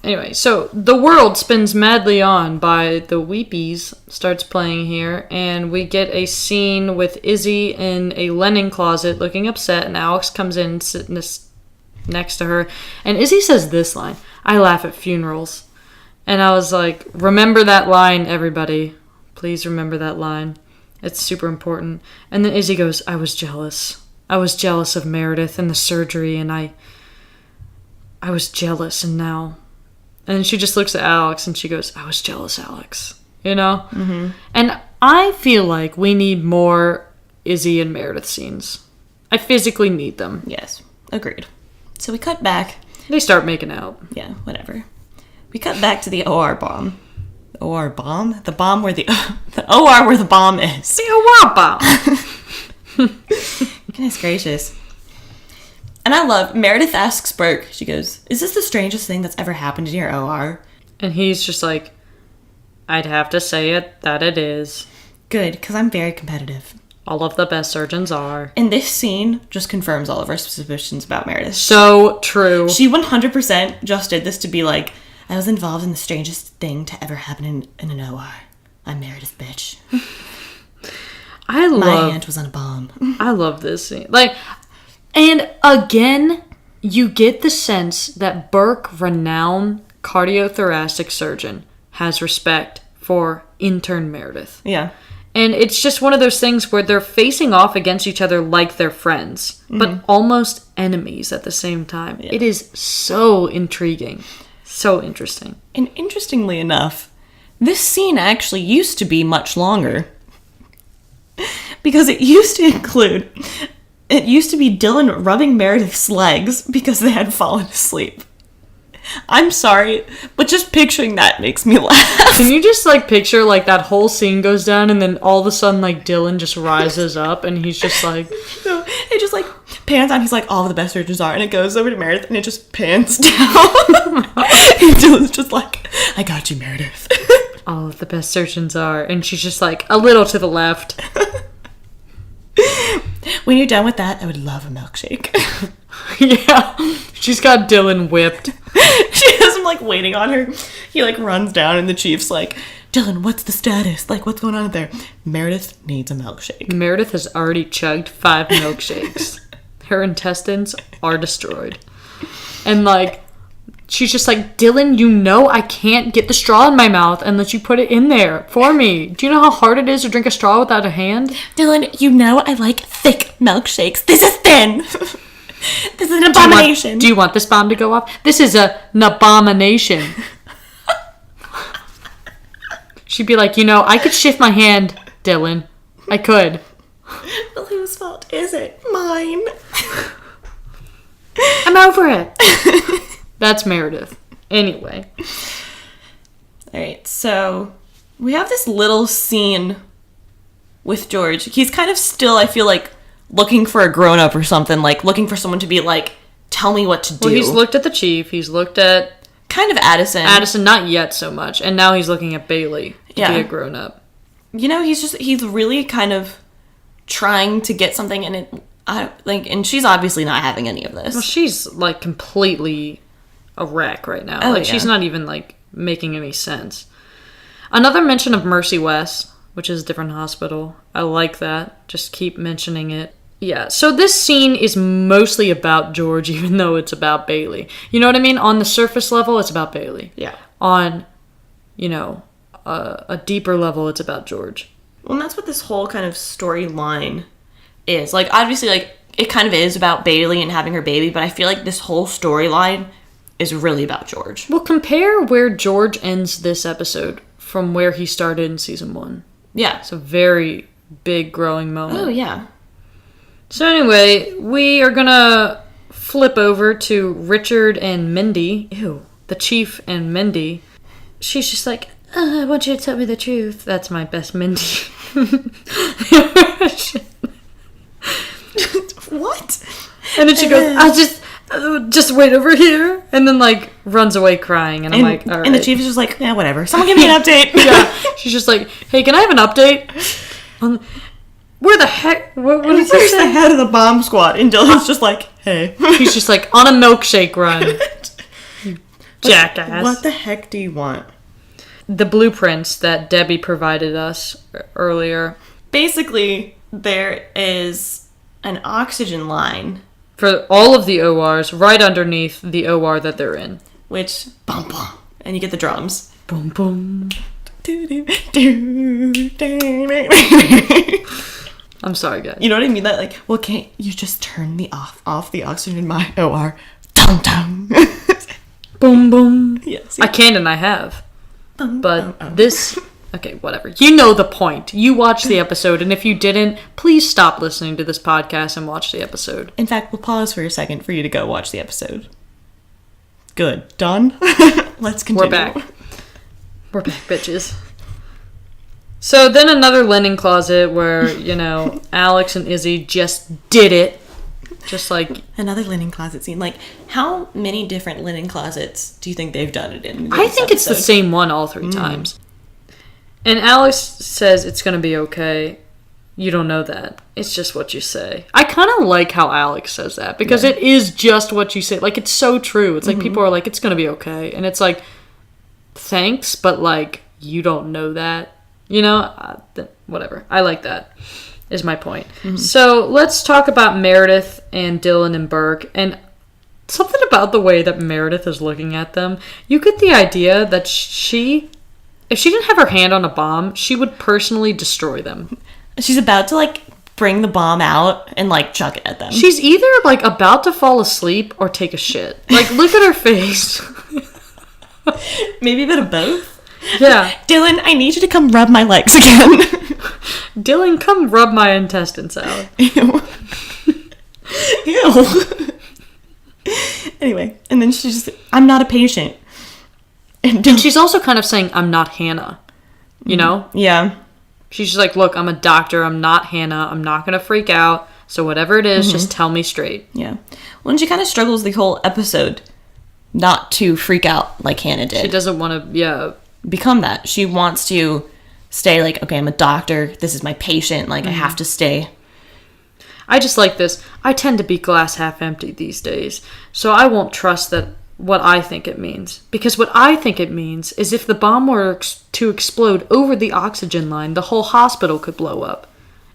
Anyway, so The World Spins Madly On by the Weepies starts playing here, and we get a scene with Izzy in a linen closet looking upset, and Alex comes in sitting next to her, and Izzy says this line, "I laugh at funerals." And I was like, remember that line, everybody. Please remember that line. It's super important. And then Izzy goes, I was jealous. I was jealous of Meredith and the surgery, and I was jealous, and now... And she just looks at Alex, and she goes, I was jealous, Alex. You know? Mm-hmm. And I feel like we need more Izzy and Meredith scenes. I physically need them. Yes, agreed. So we cut back. They start making out. Yeah, whatever. We cut back to the OR bomb. The OR bomb? The bomb where the OR where the bomb is. The OR bomb! Goodness gracious. And I love, Meredith asks Burke, she goes, is this the strangest thing that's ever happened in your OR? And he's just like, I'd have to say it, that it is. Good, because I'm very competitive. All of the best surgeons are. And this scene just confirms all of our suspicions about Meredith. So true. She 100% just did this to be like, I was involved in the strangest thing to ever happen in an OR. I'm Meredith, bitch. My aunt was on a bomb. I love this scene. Like, and again, you get the sense that Burke, renowned cardiothoracic surgeon, has respect for intern Meredith. Yeah. And it's just one of those things where they're facing off against each other like they're friends, but almost enemies at the same time. Yeah. It is so intriguing. So interesting. And interestingly enough, this scene actually used to be much longer. Because it used to be Dylan rubbing Meredith's legs because they had fallen asleep. I'm sorry, but just picturing that makes me laugh. Can you just, like, picture, like, that whole scene goes down and then all of a sudden, like, Dylan just rises up and he's just like... No, it just, like, pans down. He's like, all of the best surgeons are. And it goes over to Meredith and it just pans down. And Dylan's just like, I got you, Meredith. All of the best surgeons are. And she's just, like, a little to the left. When you're done with that, I would love a milkshake. Yeah. She's got Dylan whipped. She has him, like, waiting on her. He, like, runs down and the chief's like, Dylan, what's the status? Like, what's going on there? Meredith needs a milkshake. Meredith has already chugged 5 milkshakes. Her intestines are destroyed. And, like, she's just like, Dylan, you know I can't get the straw in my mouth unless you put it in there for me. Do you know how hard it is to drink a straw without a hand? Dylan, you know I like thick milkshakes. This is thin. This is an abomination. Do you want this bomb to go off? This is an abomination. She'd be like, you know, I could shift my hand, Dylan. I could. Well, whose fault is it? Mine. I'm over it. That's Meredith. Anyway. Alright, so we have this little scene with George. He's kind of still, I feel like, looking for a grown-up or something, like, looking for someone to be like, tell me what to do. Well, he's looked at the chief, he's looked at... kind of Addison. Addison, not yet so much, and now he's looking at Bailey to be a grown-up. You know, he's really kind of trying to get something, and and she's obviously not having any of this. Well, she's, like, completely a wreck right now. Like, she's not even, like, making any sense. Another mention of Mercy West, which is a different hospital. I like that. Just keep mentioning it. Yeah, so this scene is mostly about George, even though it's about Bailey. You know what I mean? On the surface level, it's about Bailey. Yeah. On, you know, a deeper level, it's about George. Well, and that's what this whole kind of storyline is. Like, obviously, like, it kind of is about Bailey and having her baby, but I feel like this whole storyline is really about George. Well, compare where George ends this episode from where he started in season 1. Yeah. It's a very big growing moment. Oh, yeah. So anyway, we are gonna flip over to Richard and Mindy. Ew. The chief and Mindy. She's just like, I want you to tell me the truth. That's my best Mindy. What? And then she goes, I'll just wait over here. And then, like, runs away crying. And I'm like, all right. And the chief is just like, yeah, whatever. Someone give me an update. Yeah. She's just like, hey, can I have an update? Where the heck? What is this? The head of the bomb squad. And Dylan's just like, hey. He's just like, on a milkshake run. jackass. What the heck do you want? The blueprints that Debbie provided us earlier. Basically, there is an oxygen line. For all of the ORs, right underneath the OR that they're in. Which, bum, bum, and you get the drums. Boom, boom. I'm sorry, guys. You know what I mean? That like, well, can't you just turn me off the oxygen in my OR? Dum dum. Boom, boom. Yes. I can and I have. But this... Okay, whatever. You know the point. You watched the episode, and if you didn't, please stop listening to this podcast and watch the episode. In fact, we'll pause for a second for you to go watch the episode. Good. Done? Let's continue. We're back, bitches. So then another linen closet where, Alex and Izzy just did it. Just like... Another linen closet scene. Like, how many different linen closets do you think they've done it in? I think it's the same one all 3 times. And Alex says it's going to be okay. You don't know that. It's just what you say. I kind of like how Alex says that because it is just what you say. Like, it's so true. It's like people are like, it's going to be okay. And it's like, thanks, but like, you don't know that. Whatever. I like that, is my point. So let's talk about Meredith and Dylan and Burke. And something about the way that Meredith is looking at them, you get the idea that if she didn't have her hand on a bomb, she would personally destroy them. She's about to, like, bring the bomb out and, like, chuck it at them. She's either, like, about to fall asleep or take a shit. Like, look at her face. Maybe a bit of both. Yeah. Dylan, I need you to come rub my legs again. Dylan, come rub my intestines out. Ew. Ew. Anyway, and then she's just, I'm not a patient. And she's also kind of saying, I'm not Hannah. You know? Yeah. She's just like, look, I'm a doctor. I'm not Hannah. I'm not going to freak out. So whatever it is, just tell me straight. Yeah. Well, and she kind of struggles the whole episode not to freak out like Hannah did. She doesn't want to, become that. She wants to stay like, okay, I'm a doctor. This is my patient. Like, I have to stay. I just like this. I tend to be glass half empty these days. So I won't trust that what I think it means. Because what I think it means is if the bomb were to explode over the oxygen line, the whole hospital could blow up.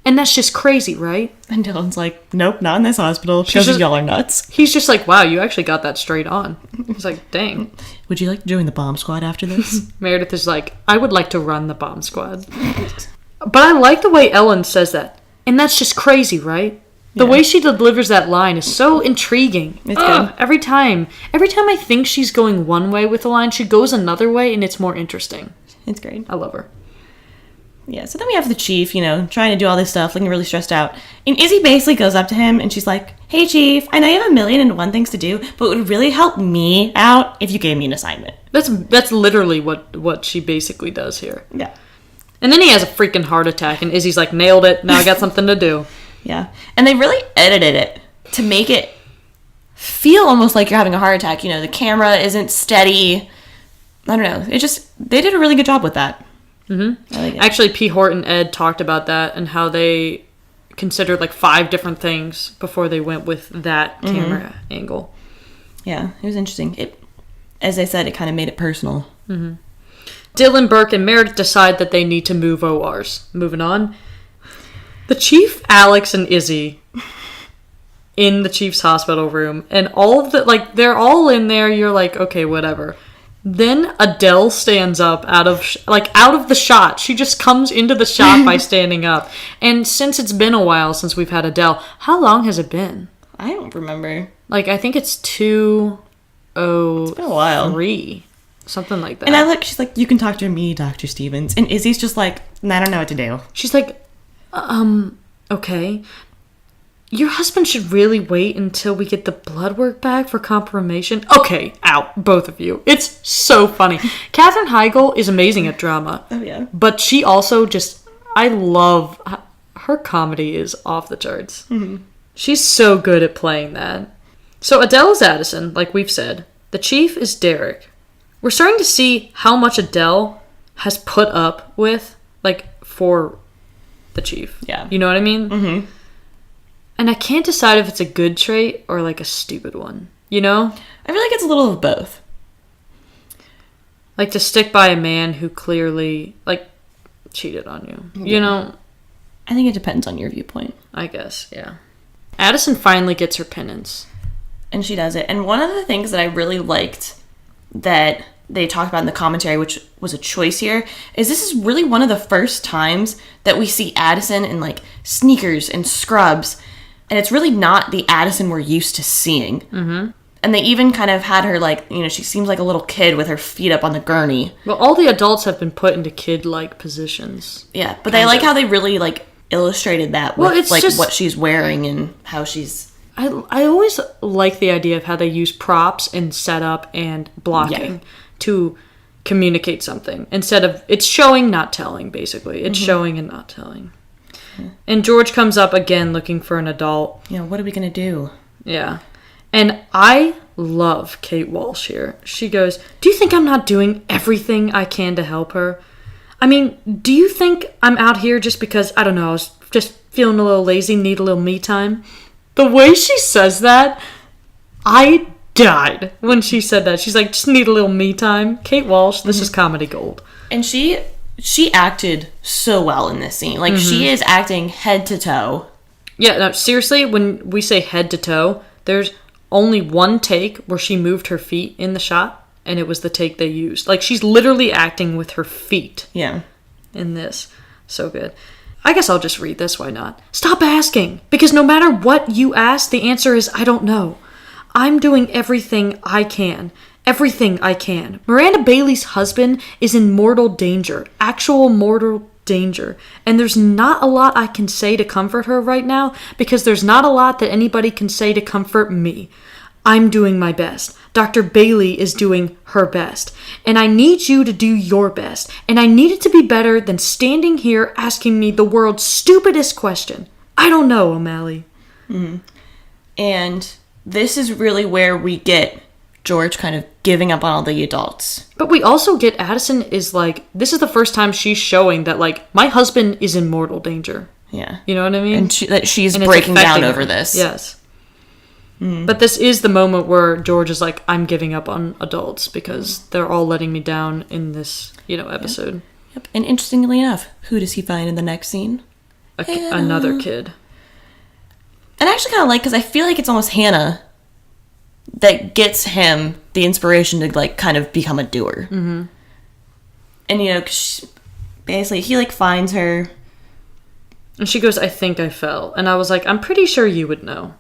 And that's just crazy, right? And Dylan's like, nope, not in this hospital. Because y'all are nuts. He's just like, wow, you actually got that straight on. He's like, dang. Would you like to join the bomb squad after this? Meredith is like, I would like to run the bomb squad. But I like the way Ellen says that. And that's just crazy, right? The way she delivers that line is so intriguing. It's good. Every time I think she's going one way with the line, she goes another way, and it's more interesting. It's great. I love her. Yeah, so then we have the chief, trying to do all this stuff, looking really stressed out. And Izzy basically goes up to him, and she's like, hey, chief, I know you have 1,000,001 things to do, but it would really help me out if you gave me an assignment. That's literally what she basically does here. Yeah. And then he has a freaking heart attack, and Izzy's like, nailed it, now I got something to do. Yeah. And they really edited it to make it feel almost like you're having a heart attack. The camera isn't steady. I don't know. They did a really good job with that. Mm-hmm. I like it. Actually, Peter Horton and Ed talked about that and how they considered like 5 different things before they went with that camera angle. Yeah, it was interesting. As I said, it kind of made it personal. Mm-hmm. Dylan, Burke, and Meredith decide that they need to move ORs. Moving on. The chief, Alex, and Izzy in the chief's hospital room, and all of they're all in there. You're like, okay, whatever. Then Adele stands up out of the shot. She just comes into the shot by standing up. And since it's been a while since we've had Adele, how long has it been? I don't remember. I think it's 2:03. It's been a while. Something like that. And she's like, you can talk to me, Dr. Stevens. And Izzy's just like, I don't know what to do. She's like, okay. Your husband should really wait until we get the blood work back for confirmation. Okay, out, both of you. It's so funny. Katherine Heigl is amazing at drama. Oh, yeah. But she also I love, her comedy is off the charts. Mm-hmm. She's so good at playing that. So Adele is Addison, like we've said. The chief is Derek. We're starting to see how much Adele has put up with, for the chief. Yeah. You know what I mean? Mm-hmm. And I can't decide if it's a good trait or a stupid one. I feel like it's a little of both. Like, to stick by a man who clearly, like, cheated on you. You know? I think it depends on your viewpoint. I guess, yeah. Addison finally gets her penance. And she does it. And one of the things that I really liked that they talked about in the commentary, which was a choice here, is this is really one of the first times that we see Addison in, like, sneakers and scrubs. And it's really not the Addison we're used to seeing. Mm-hmm. And they even kind of had her, like, you know, she seems like a little kid with her feet up on the gurney. Well, all the adults have been put into kid-like positions. Yeah, but I like how they really, like, illustrated that with, it's like, just, what she's wearing and how she's... I always like the idea of how they use props and setup and blocking to communicate something. Instead of... It's showing, not telling, basically. It's showing and not telling. And George comes up again looking for an adult. You know, what are we going to do? Yeah. And I love Kate Walsh here. She goes, do you think I'm not doing everything I can to help her? I mean, do you think I'm out here just because, I don't know, I was just feeling a little lazy, need a little me time? The way she says that, I died when she said that. She's like, just need a little me time. Kate Walsh, this is comedy gold. And she acted so well in this scene. Like, she is acting head to toe. Yeah, no, seriously, when we say head to toe, there's only one take where she moved her feet in the shot, and it was the take they used. Like, she's literally acting with her feet. Yeah. In this. So good. I guess I'll just read this, why not? Stop asking, because no matter what you ask, the answer is, I don't know. I'm doing everything I can. Everything I can. Miranda Bailey's husband is in mortal danger. Actual mortal danger. And there's not a lot I can say to comfort her right now, because there's not a lot that anybody can say to comfort me. I'm doing my best. Dr. Bailey is doing her best. And I need you to do your best. And I need it to be better than standing here asking me the world's stupidest question. I don't know, O'Malley. Mm-hmm. And this is really where we get George kind of giving up on all the adults. But we also get Addison is like, this is the first time she's showing that, like, my husband is in mortal danger. Yeah. You know what I mean? And that she's breaking down over this. Yes. But this is the moment where George is like, I'm giving up on adults because they're all letting me down in this, episode. Yep. And interestingly enough, who does he find in the next scene? Another kid. And I actually kind of like, because I feel like it's almost Hannah that gets him the inspiration to, like, kind of become a doer. Mm-hmm. And, basically, he, like, finds her. And she goes, I think I fell. And I was like, I'm pretty sure you would know.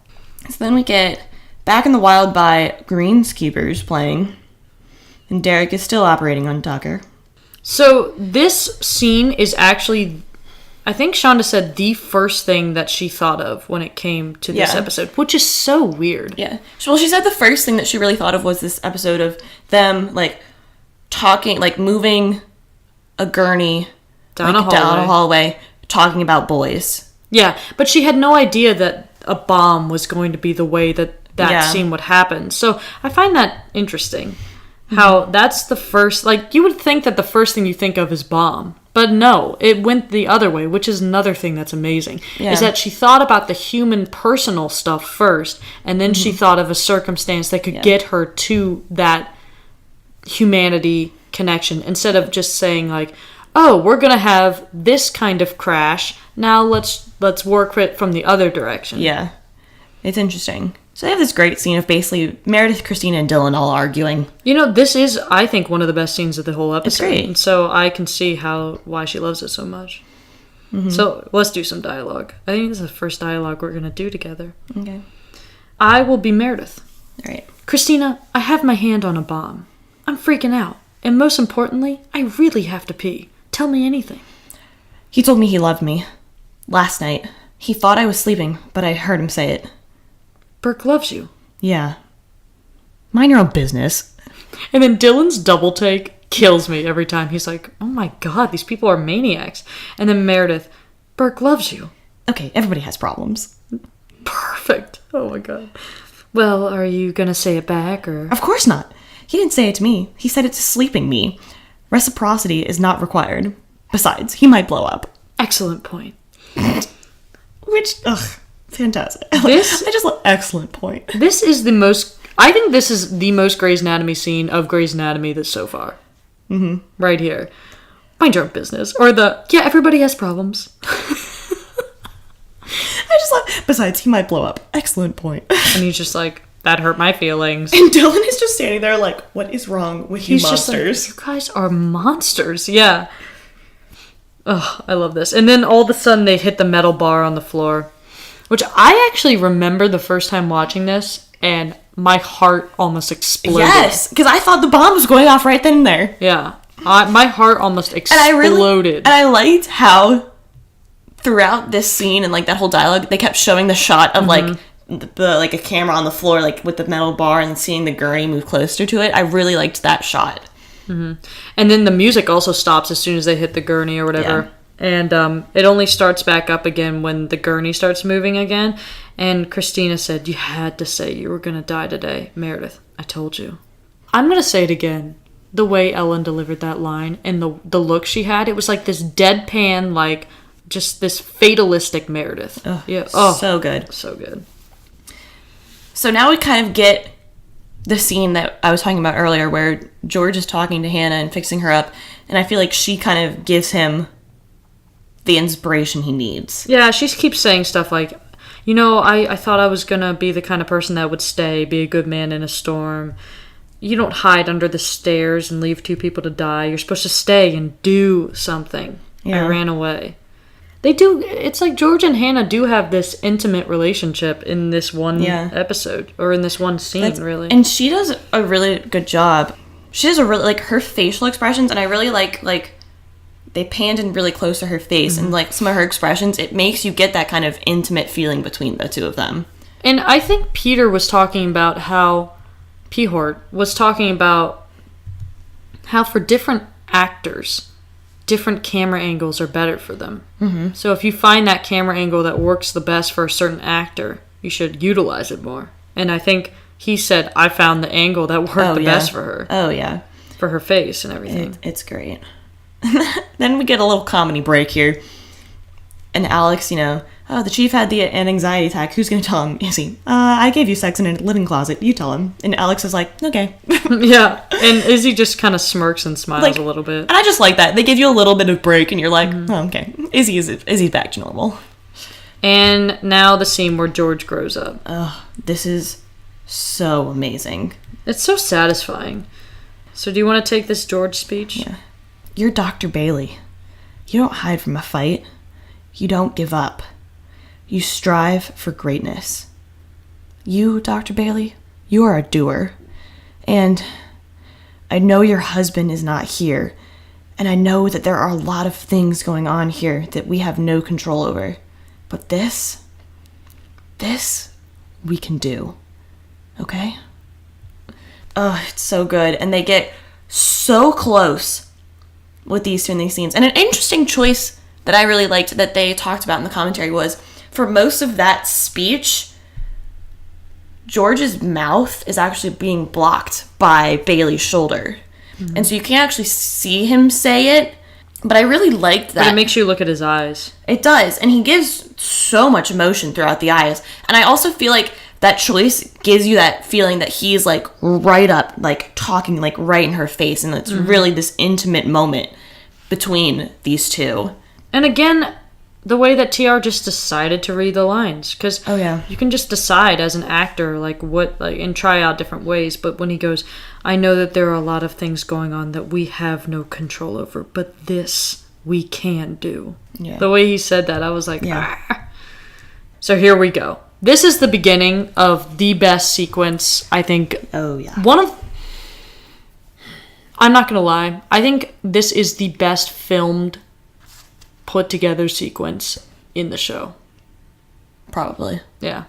So then we get Back in the Wild by Greenskeepers playing. And Derek is still operating on Tucker. So this scene is actually, I think Shonda said, the first thing that she thought of when it came to this episode, which is so weird. Yeah. Well, she said the first thing that she really thought of was this episode of them, like, talking, like, moving a gurney down a hallway, talking about boys. Yeah, but she had no idea that a bomb was going to be the way that scene would happen. So I find that interesting. How that's the first, like, you would think that the first thing you think of is bomb. But no, it went the other way, which is another thing that's amazing. Yeah. Is that she thought about the human personal stuff first, and then she thought of a circumstance that could get her to that humanity connection, instead of just saying, like, oh, we're going to have this kind of crash, now let's work it from the other direction. Yeah. It's interesting. So they have this great scene of basically Meredith, Christina, and Dylan all arguing. This is, I think, one of the best scenes of the whole episode. It's great. And so I can see why she loves it so much. Mm-hmm. So let's do some dialogue. I think this is the first dialogue we're going to do together. Okay. I will be Meredith. All right. Christina, I have my hand on a bomb. I'm freaking out. And most importantly, I really have to pee. Tell me anything. He told me he loved me. Last night. He thought I was sleeping, but I heard him say it. Burke loves you. Yeah. Mind your own business. And then Dylan's double take kills me every time. He's like, oh my god, these people are maniacs. And then Meredith, Burke loves you. Okay, everybody has problems. Perfect. Oh my god. Well, are you gonna say it back, or? Of course not. He didn't say it to me. He said it to sleeping me. Reciprocity is not required. Besides, he might blow up. Excellent point. Fantastic. I just love excellent point. I think this is the most Grey's Anatomy scene of Grey's Anatomy that's so far. right here. Mind your own business. Or yeah, everybody has problems. I just love, besides, he might blow up. Excellent point. And he's just like, that hurt my feelings. And Dylan is just standing there like, what is wrong with you monsters? Just like, you guys are monsters. Yeah. Oh, I love this. And then all of a sudden they hit the metal bar on the floor, which I actually remember the first time watching this, and my heart almost exploded. Yes, because I thought the bomb was going off right then and there. Yeah. My heart almost exploded. And I liked how throughout this scene and like that whole dialogue, they kept showing the shot of like the like a camera on the floor, like with the metal bar, and seeing the gurney move closer to it. I really liked that shot. And then the music also stops as soon as they hit the gurney or whatever. Yeah. And it only starts back up again when the gurney starts moving again. And Christina said, "You had to say you were going to die today, Meredith. I told you." I'm going to say it again. The way Ellen delivered that line and the look she had, it was like this deadpan, like just this fatalistic Meredith. Yeah. Oh, so good. So good. So now we kind of get the scene that I was talking about earlier where George is talking to Hannah and fixing her up, and I feel like she kind of gives him the inspiration he needs. Yeah, she keeps saying stuff like, I thought I was going to be the kind of person that would stay, be a good man in a storm. You don't hide under the stairs and leave two people to die. You're supposed to stay and do something. Yeah. I ran away. They do. It's like George and Hannah do have this intimate relationship in this one episode, or in this one scene, really. And she does a really good job. She does a really, like, her facial expressions, and I really like, they panned in really close to her face, and, like, some of her expressions, it makes you get that kind of intimate feeling between the two of them. And I think Peter was talking about how, P. Hort was talking about how for different actors, different camera angles are better for them. So if you find that camera angle that works the best for a certain actor, you should utilize it more. And I think he said, I found the angle that worked the best for her. Oh, yeah. For her face and everything. It's great. Then we get a little comedy break here. And Alex, the chief had an anxiety attack. Who's going to tell him? Izzy, I gave you sex in a living closet. You tell him. And Alex is like, okay. Yeah. And Izzy just kind of smirks and smiles a little bit. And I just like that. They give you a little bit of break, and you're like, oh, okay. Izzy's back to normal. And now the scene where George grows up. Oh, this is so amazing. It's so satisfying. So do you want to take this George speech? Yeah. You're Dr. Bailey. You don't hide from a fight. You don't give up. You strive for greatness. You, Dr. Bailey, you are a doer. And I know your husband is not here. And I know that there are a lot of things going on here that we have no control over. But this we can do. Okay? Oh, it's so good. And they get so close with these two in these scenes. And an interesting choice that I really liked that they talked about in the commentary was, for most of that speech, George's mouth is actually being blocked by Bailey's shoulder. And so you can't actually see him say it, but I really liked that. But it makes you look at his eyes. It does, and he gives so much emotion throughout the eyes. And I also feel like that choice gives you that feeling that he's, like, right up, like, talking, like, right in her face, and it's really this intimate moment between these two. And again, the way that TR just decided to read the lines, because you can just decide as an actor and try out different ways. But when he goes, I know that there are a lot of things going on that we have no control over, but this we can do. Yeah. The way he said that, I was like, ah. So here we go. This is the beginning of the best sequence, I think. Oh yeah. I'm not gonna lie, I think this is the best filmed, put together sequence in the show. Probably. Yeah.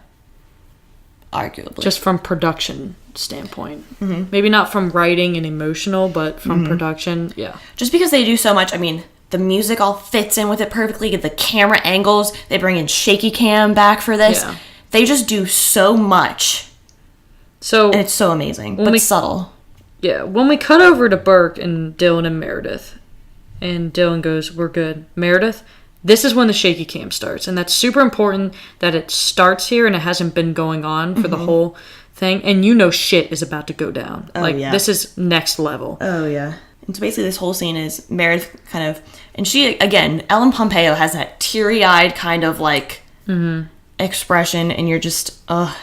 Arguably. Just from production standpoint. Maybe not from writing and emotional, but from production, yeah. Just because they do so much, I mean, the music all fits in with it perfectly, the camera angles, they bring in shaky cam back for this. Yeah. They just do so much. And it's so amazing, but subtle. Yeah, when we cut over to Burke and Dylan and Meredith, and Dylan goes, we're good. Meredith, this is when the shaky cam starts. And that's super important that it starts here and it hasn't been going on for the whole thing. And shit is about to go down. This is next level. Oh, yeah. And so basically this whole scene is Meredith kind of, and she, again, Ellen Pompeo has that teary-eyed kind of like expression, and you're just, ugh.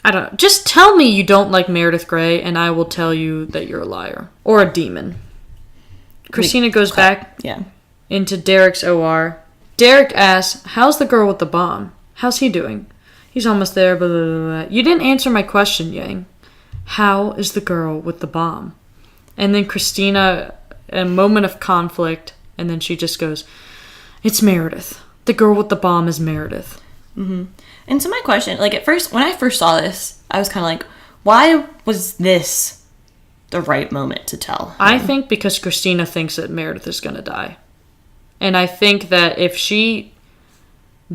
I don't know. Just tell me you don't like Meredith Grey, and I will tell you that you're a liar. Or a demon. Christina goes back into Derek's OR. Derek asks, how's the girl with the bomb? How's he doing? He's almost there, blah, blah, blah, blah. You didn't answer my question, Yang. How is the girl with the bomb? And then Christina, a moment of conflict, and then she just goes, it's Meredith. The girl with the bomb is Meredith. Mm-hmm. And so my question, like at first, when I first saw this, I was kind of like, why was this the right moment to tell him? I think because Christina thinks that Meredith is going to die. And I think that if she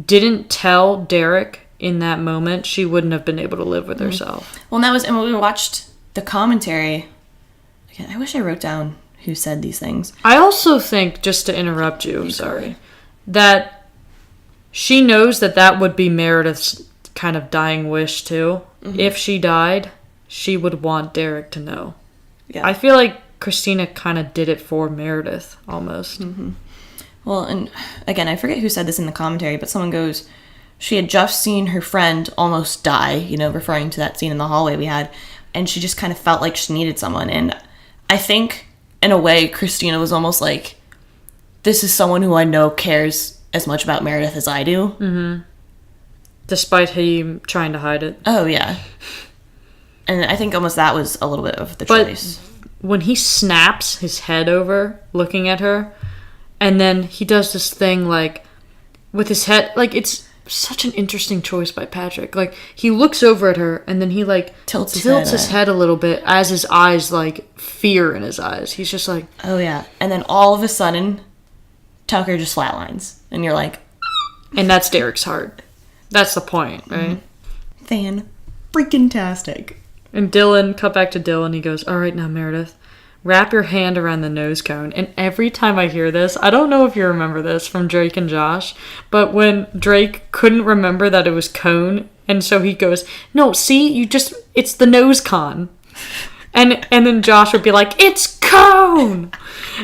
didn't tell Derek in that moment, she wouldn't have been able to live with herself. Well, and that was, and when we watched the commentary, again, I wish I wrote down who said these things. I also think, just to interrupt you, sorry, that she knows that that would be Meredith's kind of dying wish, too. Mm-hmm. If she died, she would want Derek to know. Yeah. I feel like Christina kind of did it for Meredith, almost. Mm-hmm. Well, and again, I forget who said this in the commentary, but someone goes, she had just seen her friend almost die, you know, referring to that scene in the hallway we had, and she just kind of felt like she needed someone. And I think, in a way, Christina was almost like, this is someone who I know cares as much about Meredith as I do. Mm-hmm. Despite him trying to hide it. Oh, yeah. And I think almost that was a little bit of the choice. When he snaps his head over, looking at her, and then he does this thing, like, with his head, like, it's such an interesting choice by Patrick. Like, he looks over at her, and then he, like, tilts his head a little bit as his eyes, like, fear in his eyes. He's just like... Oh, yeah. And then all of a sudden, Tucker just flatlines. And you're like... And that's Derek's heart. That's the point, right? Mm-hmm. Fan-freaking-tastic. And Dylan, cut back to Dylan, he goes, all right, now, Meredith, wrap your hand around the nose cone. And every time I hear this, I don't know if you remember this from Drake and Josh, but when Drake couldn't remember that it was cone, and so he goes, no, see, it's the nose con. And then Josh would be like, it's cone!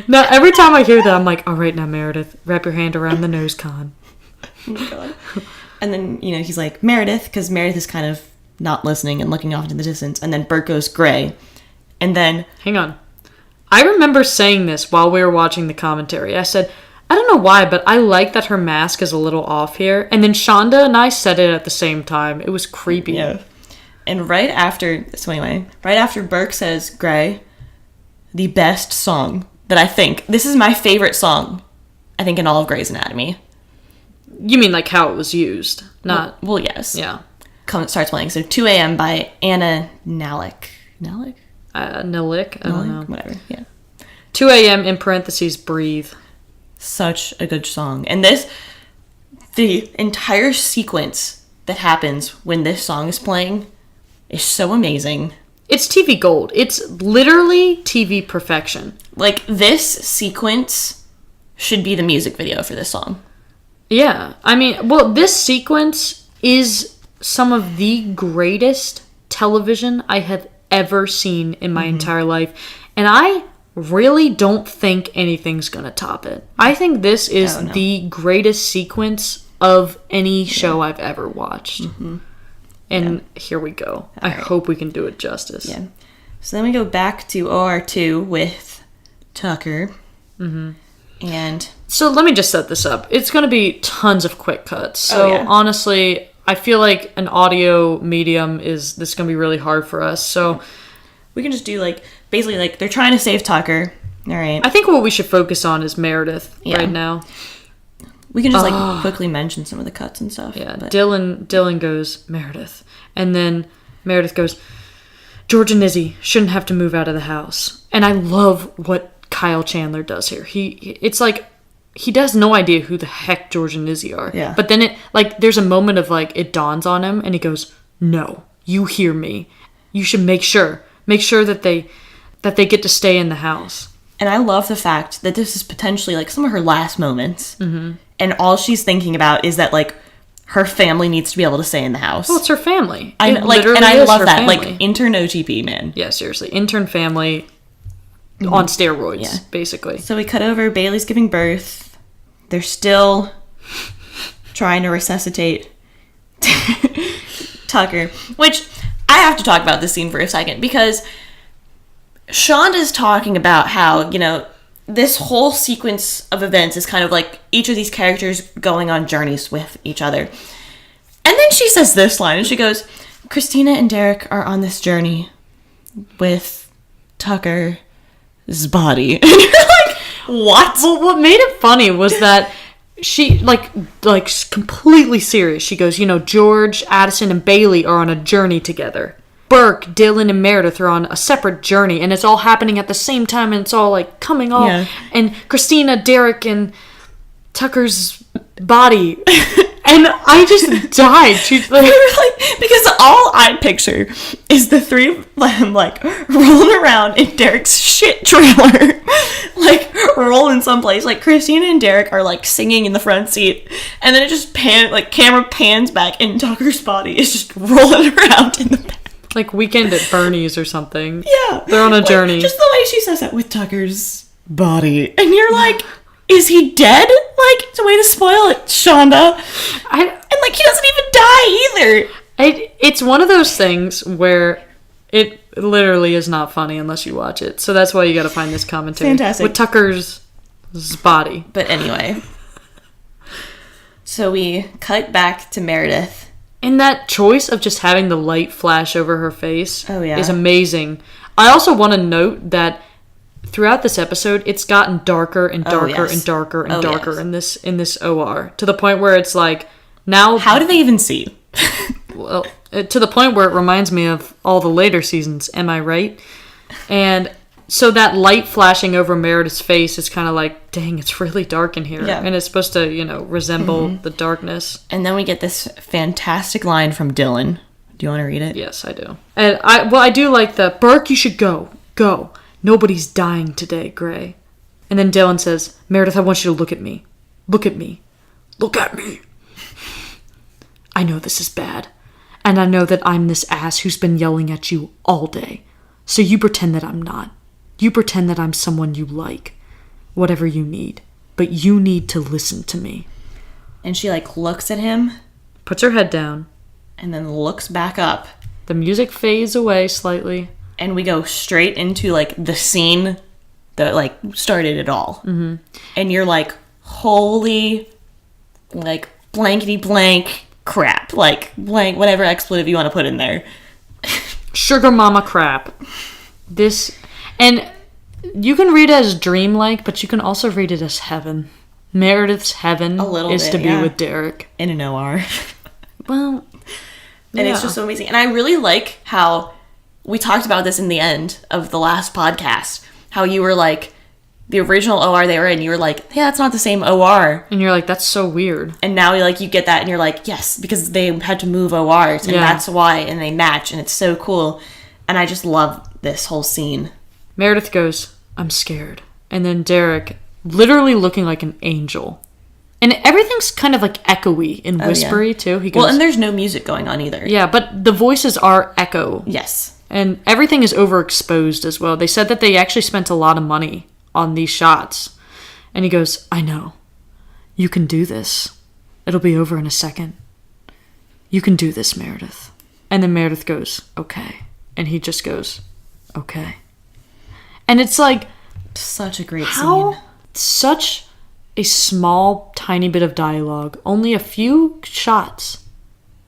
Now, every time I hear that, I'm like, all right, now, Meredith, wrap your hand around the nose con. Oh my God. And then, you know, he's like, Meredith, because Meredith is kind of not listening and looking off into the distance. And then Bert goes gray. And then... Hang on. I remember saying this while we were watching the commentary. I said, I don't know why, but I like that her mask is a little off here. And then Shonda and I said it at the same time. It was creepy. Yeah. And right after Burke says gray, the best song that I think... This is my favorite song, I think, in all of Grey's Anatomy. You mean like how it was used? Not... Well, yes. Yeah. Starts playing. So 2 a.m. by Anna Nalick. Nalick? Nalick? I don't know. Whatever, yeah. 2 a.m. in parentheses, breathe. Such a good song. And the entire sequence that happens when this song is playing is so amazing. It's TV gold. It's literally TV perfection. Like, this sequence should be the music video for this song. Yeah. I mean, well, this sequence is some of the greatest television I have ever seen in my entire life. And I really don't think anything's gonna top it. I think this is the greatest sequence of any show I've ever watched. Mm-hmm. And here we go. I hope we can do it justice. Yeah. So then we go back to OR2 with Tucker. Mm-hmm. And... So let me just set this up. It's going to be tons of quick cuts. So honestly, I feel like an audio medium this is going to be really hard for us. So we can just do basically they're trying to save Tucker. All right. I think what we should focus on is Meredith right now. We can just quickly mention some of the cuts and stuff. Yeah. But. Dylan goes, Meredith. And then Meredith goes, George and Izzy shouldn't have to move out of the house. And I love what Kyle Chandler does here. It's like he has no idea who the heck George and Izzy are. Yeah. But then there's a moment of it dawns on him and he goes, no, you hear me. You should make sure that they get to stay in the house. And I love the fact that this is potentially some of her last moments. Mm-hmm. And all she's thinking about is that her family needs to be able to stay in the house. Well, it's her family. And I love that. Family. Intern OTP, man. Yeah, seriously. Intern family. on steroids, basically. So we cut over, Bailey's giving birth. They're still trying to resuscitate Tucker, which I have to talk about this scene for a second, because Shonda's talking about how, this whole sequence of events is kind of like each of these characters going on journeys with each other. And then she says this line, and she goes, Christina and Derek are on this journey with Tucker's body. And you're like, what? Well, what made it funny was that she, like completely serious. She goes, George, Addison, and Bailey are on a journey together. Burke, Dylan, and Meredith are on a separate journey, and it's all happening at the same time, and it's all, like, coming off. Yeah. And Christina, Derek, and Tucker's body. And I just died. She's like, because all I picture is the three of them, like, rolling around in Derek's shit trailer. Like, rolling someplace. Like, Christina and Derek are, like, singing in the front seat. And then it just camera pans back, and Tucker's body is just rolling around in the back. Like Weekend at Bernie's or something. Yeah. They're on a journey. Just the way she says that, with Tucker's body. And you're like, is he dead? Like, it's a way to spoil it, Shonda. And, like, he doesn't even die either. It's one of those things where it literally is not funny unless you watch it. So that's why you gotta find this commentary. Fantastic. With Tucker's body. But anyway. So we cut back to Meredith. And that choice of just having the light flash over her face is amazing. I also want to note that throughout this episode, it's gotten darker and darker and darker and darker in this OR, to the point where it's like, now... How do they even see? Well, to the point where it reminds me of all the later seasons, am I right? And so that light flashing over Meredith's face is kind of like, dang, it's really dark in here. Yeah. And it's supposed to, resemble the darkness. And then we get this fantastic line from Dylan. Do you want to read it? Yes, I do. And I do like the, Burke, you should go. Go. Nobody's dying today, Gray. And then Dylan says, Meredith, I want you to look at me. Look at me. Look at me. I know this is bad. And I know that I'm this ass who's been yelling at you all day. So you pretend that I'm not. You pretend that I'm someone you like. Whatever you need. But you need to listen to me. And she, like, looks at him. Puts her head down. And then looks back up. The music fades away slightly. And we go straight into, like, the scene that, like, started it all. Mm-hmm. And you're like, holy, like, blankety blank crap. Like, blank, whatever expletive you want to put in there. Sugar mama crap. This... And you can read it as dreamlike, but you can also read it as heaven. Meredith's heaven is to be with Derek. In an OR. Well, and it's just so amazing. And I really like how we talked about this in the end of the last podcast. How you were like, the original OR they were in, you were like, yeah, that's not the same OR. And you're like, that's so weird. And now you get that and you're like, yes, because they had to move ORs. And that's why. And they match. And it's so cool. And I just love this whole scene. Meredith goes, I'm scared. And then Derek, literally looking like an angel. And everything's kind of like echoey and whispery, too. He goes, well, and there's no music going on either. Yeah, but the voices are echo. Yes. And everything is overexposed as well. They said that they actually spent a lot of money on these shots. And he goes, I know. You can do this. It'll be over in a second. You can do this, Meredith. And then Meredith goes, okay. And he just goes, okay. And it's like... Such a great scene. Such a small, tiny bit of dialogue. Only a few shots.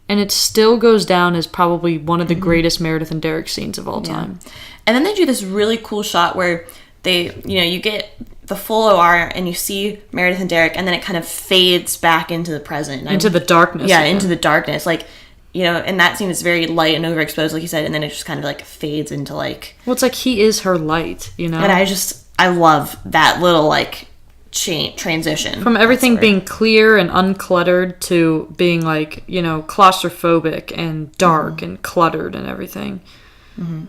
And it still goes down as probably one of the greatest Meredith and Derek scenes of all time. And then they do this really cool shot where they, you get the full OR and you see Meredith and Derek, and then it kind of fades back into the present. Into the darkness. Yeah, into the darkness. Like... and that scene is very light and overexposed, like you said, and then it just kind of, like, fades into, like... Well, it's like he is her light, And I love that little, like, transition. From everything being clear and uncluttered to being, like, claustrophobic and dark and cluttered and everything. Mm-hmm.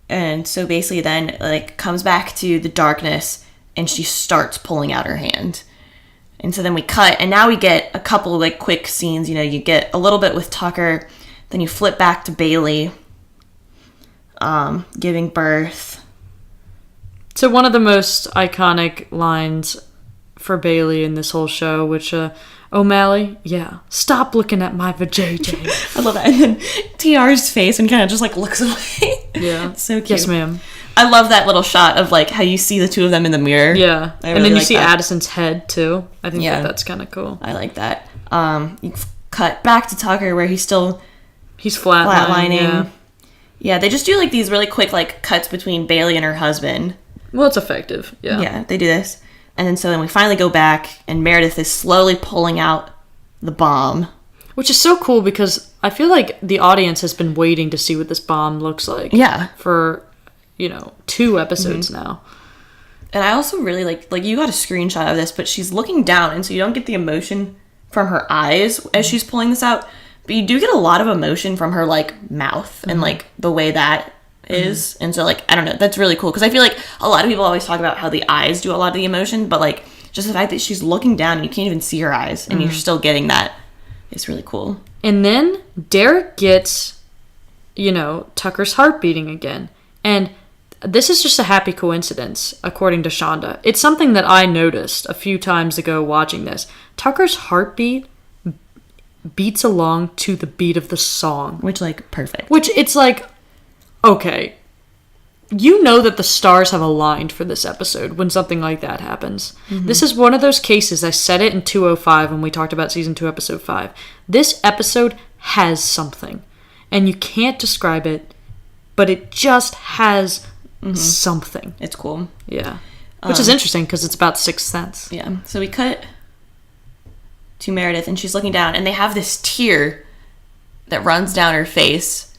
And so basically then, like, comes back to the darkness, and she starts pulling out her hand. And so then we cut, and now we get a couple of, like, quick scenes. You get a little bit with Tucker, then you flip back to Bailey, giving birth, to one of the most iconic lines for Bailey in this whole show, which, O'Malley, yeah, stop looking at my vajayjay. I love that. And then TR's face and kind of just, like, looks away. Yeah. So cute. Yes, ma'am. I love that little shot of, like, how you see the two of them in the mirror. Yeah. I and really then you like see that. Addison's head, too. I think that's kind of cool. I like that. You cut back to Tucker where he's still... He's flatlining. Yeah, they just do, like, these really quick, like, cuts between Bailey and her husband. Well, it's effective. Yeah. Yeah, they do this. And then we finally go back, and Meredith is slowly pulling out the bomb. Which is so cool because I feel like the audience has been waiting to see what this bomb looks like. Yeah. For, 2 episodes now. And I also really like you got a screenshot of this, but she's looking down, and so you don't get the emotion from her eyes as she's pulling this out. But you do get a lot of emotion from her, like, mouth and, like, the way that is. And so, like, I don't know. That's really cool. Because I feel like a lot of people always talk about how the eyes do a lot of the emotion. But, like, just the fact that she's looking down and you can't even see her eyes. And you're still getting that is really cool. And then Derek gets, Tucker's heart beating again. And this is just a happy coincidence, according to Shonda. It's something that I noticed a few times ago watching this. Tucker's heartbeat beats along to the beat of the song. Which, like, perfect. Which, it's like, okay, you know that the stars have aligned for this episode when something like that happens. This is one of those cases, I said it in 205 when we talked about season 2, episode 5. This episode has something, and you can't describe it, but it just has something. It's cool. Yeah. Which is interesting because it's about Sixth Sense. Yeah. So we cut to Meredith, and she's looking down, and they have this tear that runs down her face,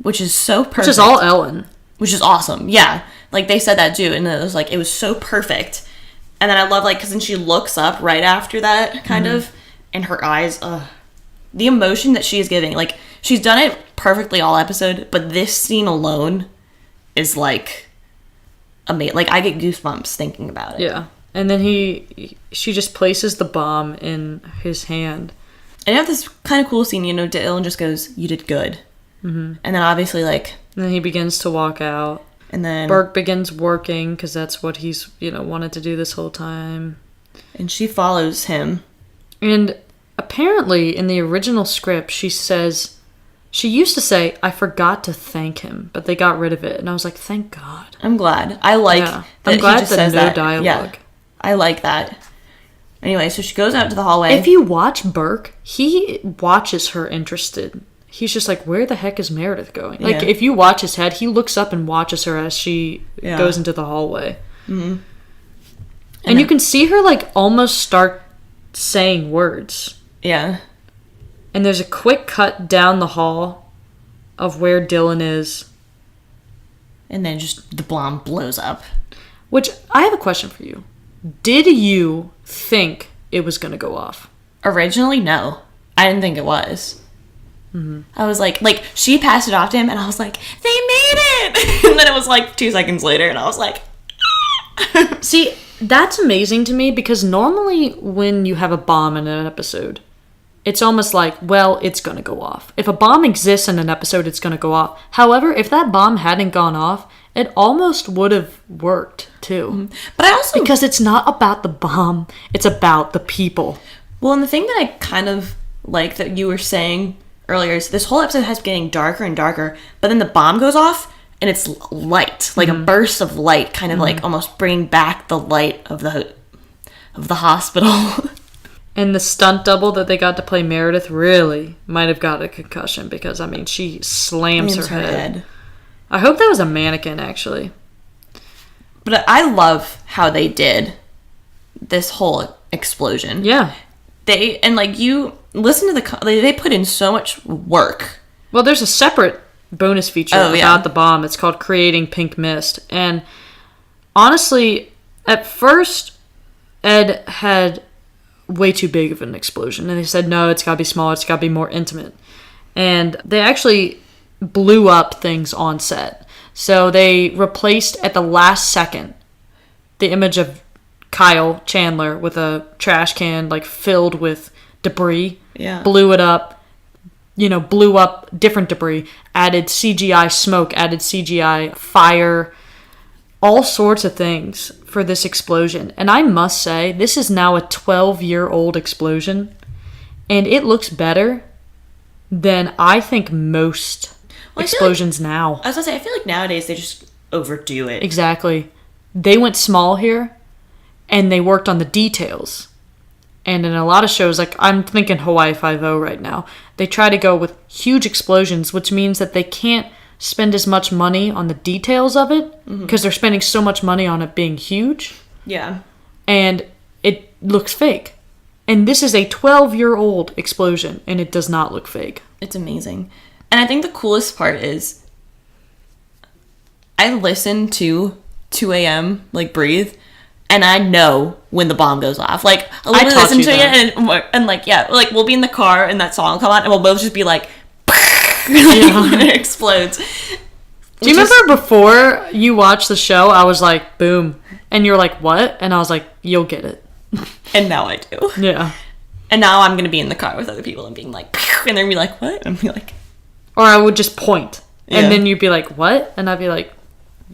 which is so perfect. Which is all Ellen. Which is awesome. Yeah. Like, they said that too, and it was so perfect. And then I love, like, because then she looks up right after that, kind of, and her eyes, the emotion that she is giving. Like, she's done it perfectly all episode, but this scene alone is, like, amazing. Like, I get goosebumps thinking about it. Yeah. And then she just places the bomb in his hand. And you have this kind of cool scene, Dylan just goes, "You did good." And then obviously, like... And then he begins to walk out. And then... Burke begins working, because that's what he's, wanted to do this whole time. And she follows him. And apparently, in the original script, she used to say, "I forgot to thank him," but they got rid of it. And I was like, thank God. I'm glad. I like that I'm glad he just says no that. dialogue. Yeah, I like that. Anyway, so she goes out to the hallway. If you watch Burke, he watches her interested. He's just like, where the heck is Meredith going? Like, if you watch his head, he looks up and watches her as she goes into the hallway. And you can see her, like, almost start saying words. Yeah. And there's a quick cut down the hall of where Dylan is. And then just the bomb blows up. Which, I have a question for you. Did you think it was going to go off? Originally, no. I didn't think it was. I was like, she passed it off to him, and I was like, they made it! And then it was, like, 2 seconds later, and I was like, See, that's amazing to me, because normally when you have a bomb in an episode, it's almost like, well, it's going to go off. If a bomb exists in an episode, it's going to go off. However, if that bomb hadn't gone off, it almost would have worked, too. But I also... Because it's not about the bomb, it's about the people. Well, and the thing that I kind of like that you were saying earlier is this whole episode has getting darker and darker, but then the bomb goes off, and it's light. Like a burst of light, kind of like almost bringing back the light of the hospital. And the stunt double that they got to play Meredith really might have got a concussion because, she slams her head. I hope that was a mannequin, actually. But I love how they did this whole explosion. Yeah. You listen to they put in so much work. Well, there's a separate bonus feature about the bomb. It's called Creating Pink Mist. And honestly, at first, Ed had way too big of an explosion. And they said, no, it's got to be smaller. It's got to be more intimate. And they actually blew up things on set. So they replaced at the last second the image of Kyle Chandler with a trash can filled with debris. Yeah. Blew it up. Blew up different debris. Added CGI smoke. Added CGI fire. all sorts of things for this explosion. And I must say, this is now a 12-year-old explosion. And it looks better than I think most explosions now. I was going to say, I feel like nowadays they just overdo it. Exactly. They went small here, and they worked on the details. And in a lot of shows, like I'm thinking Hawaii Five-0 right now, they try to go with huge explosions, which means that they can't spend as much money on the details of it because they're spending so much money on it being huge. Yeah. And it looks fake. And this is a 12-year-old explosion, and it does not look fake. It's amazing. And I think the coolest part is I listen to 2 a.m., like, Breathe, and I know when the bomb goes off. Like, I'll listen to it, and like, yeah, like, we'll be in the car, and that song will come on, and we'll both just be like, when it explodes. Do you remember before you watched the show, I was like, boom, and you're like, what? And I was like, you'll get it. And now I do. Yeah. And now I'm going to be in the car with other people and being like, and they're going to be like, what? And I'll be like... Or I would just point, and then you'd be like, what? And I'd be like,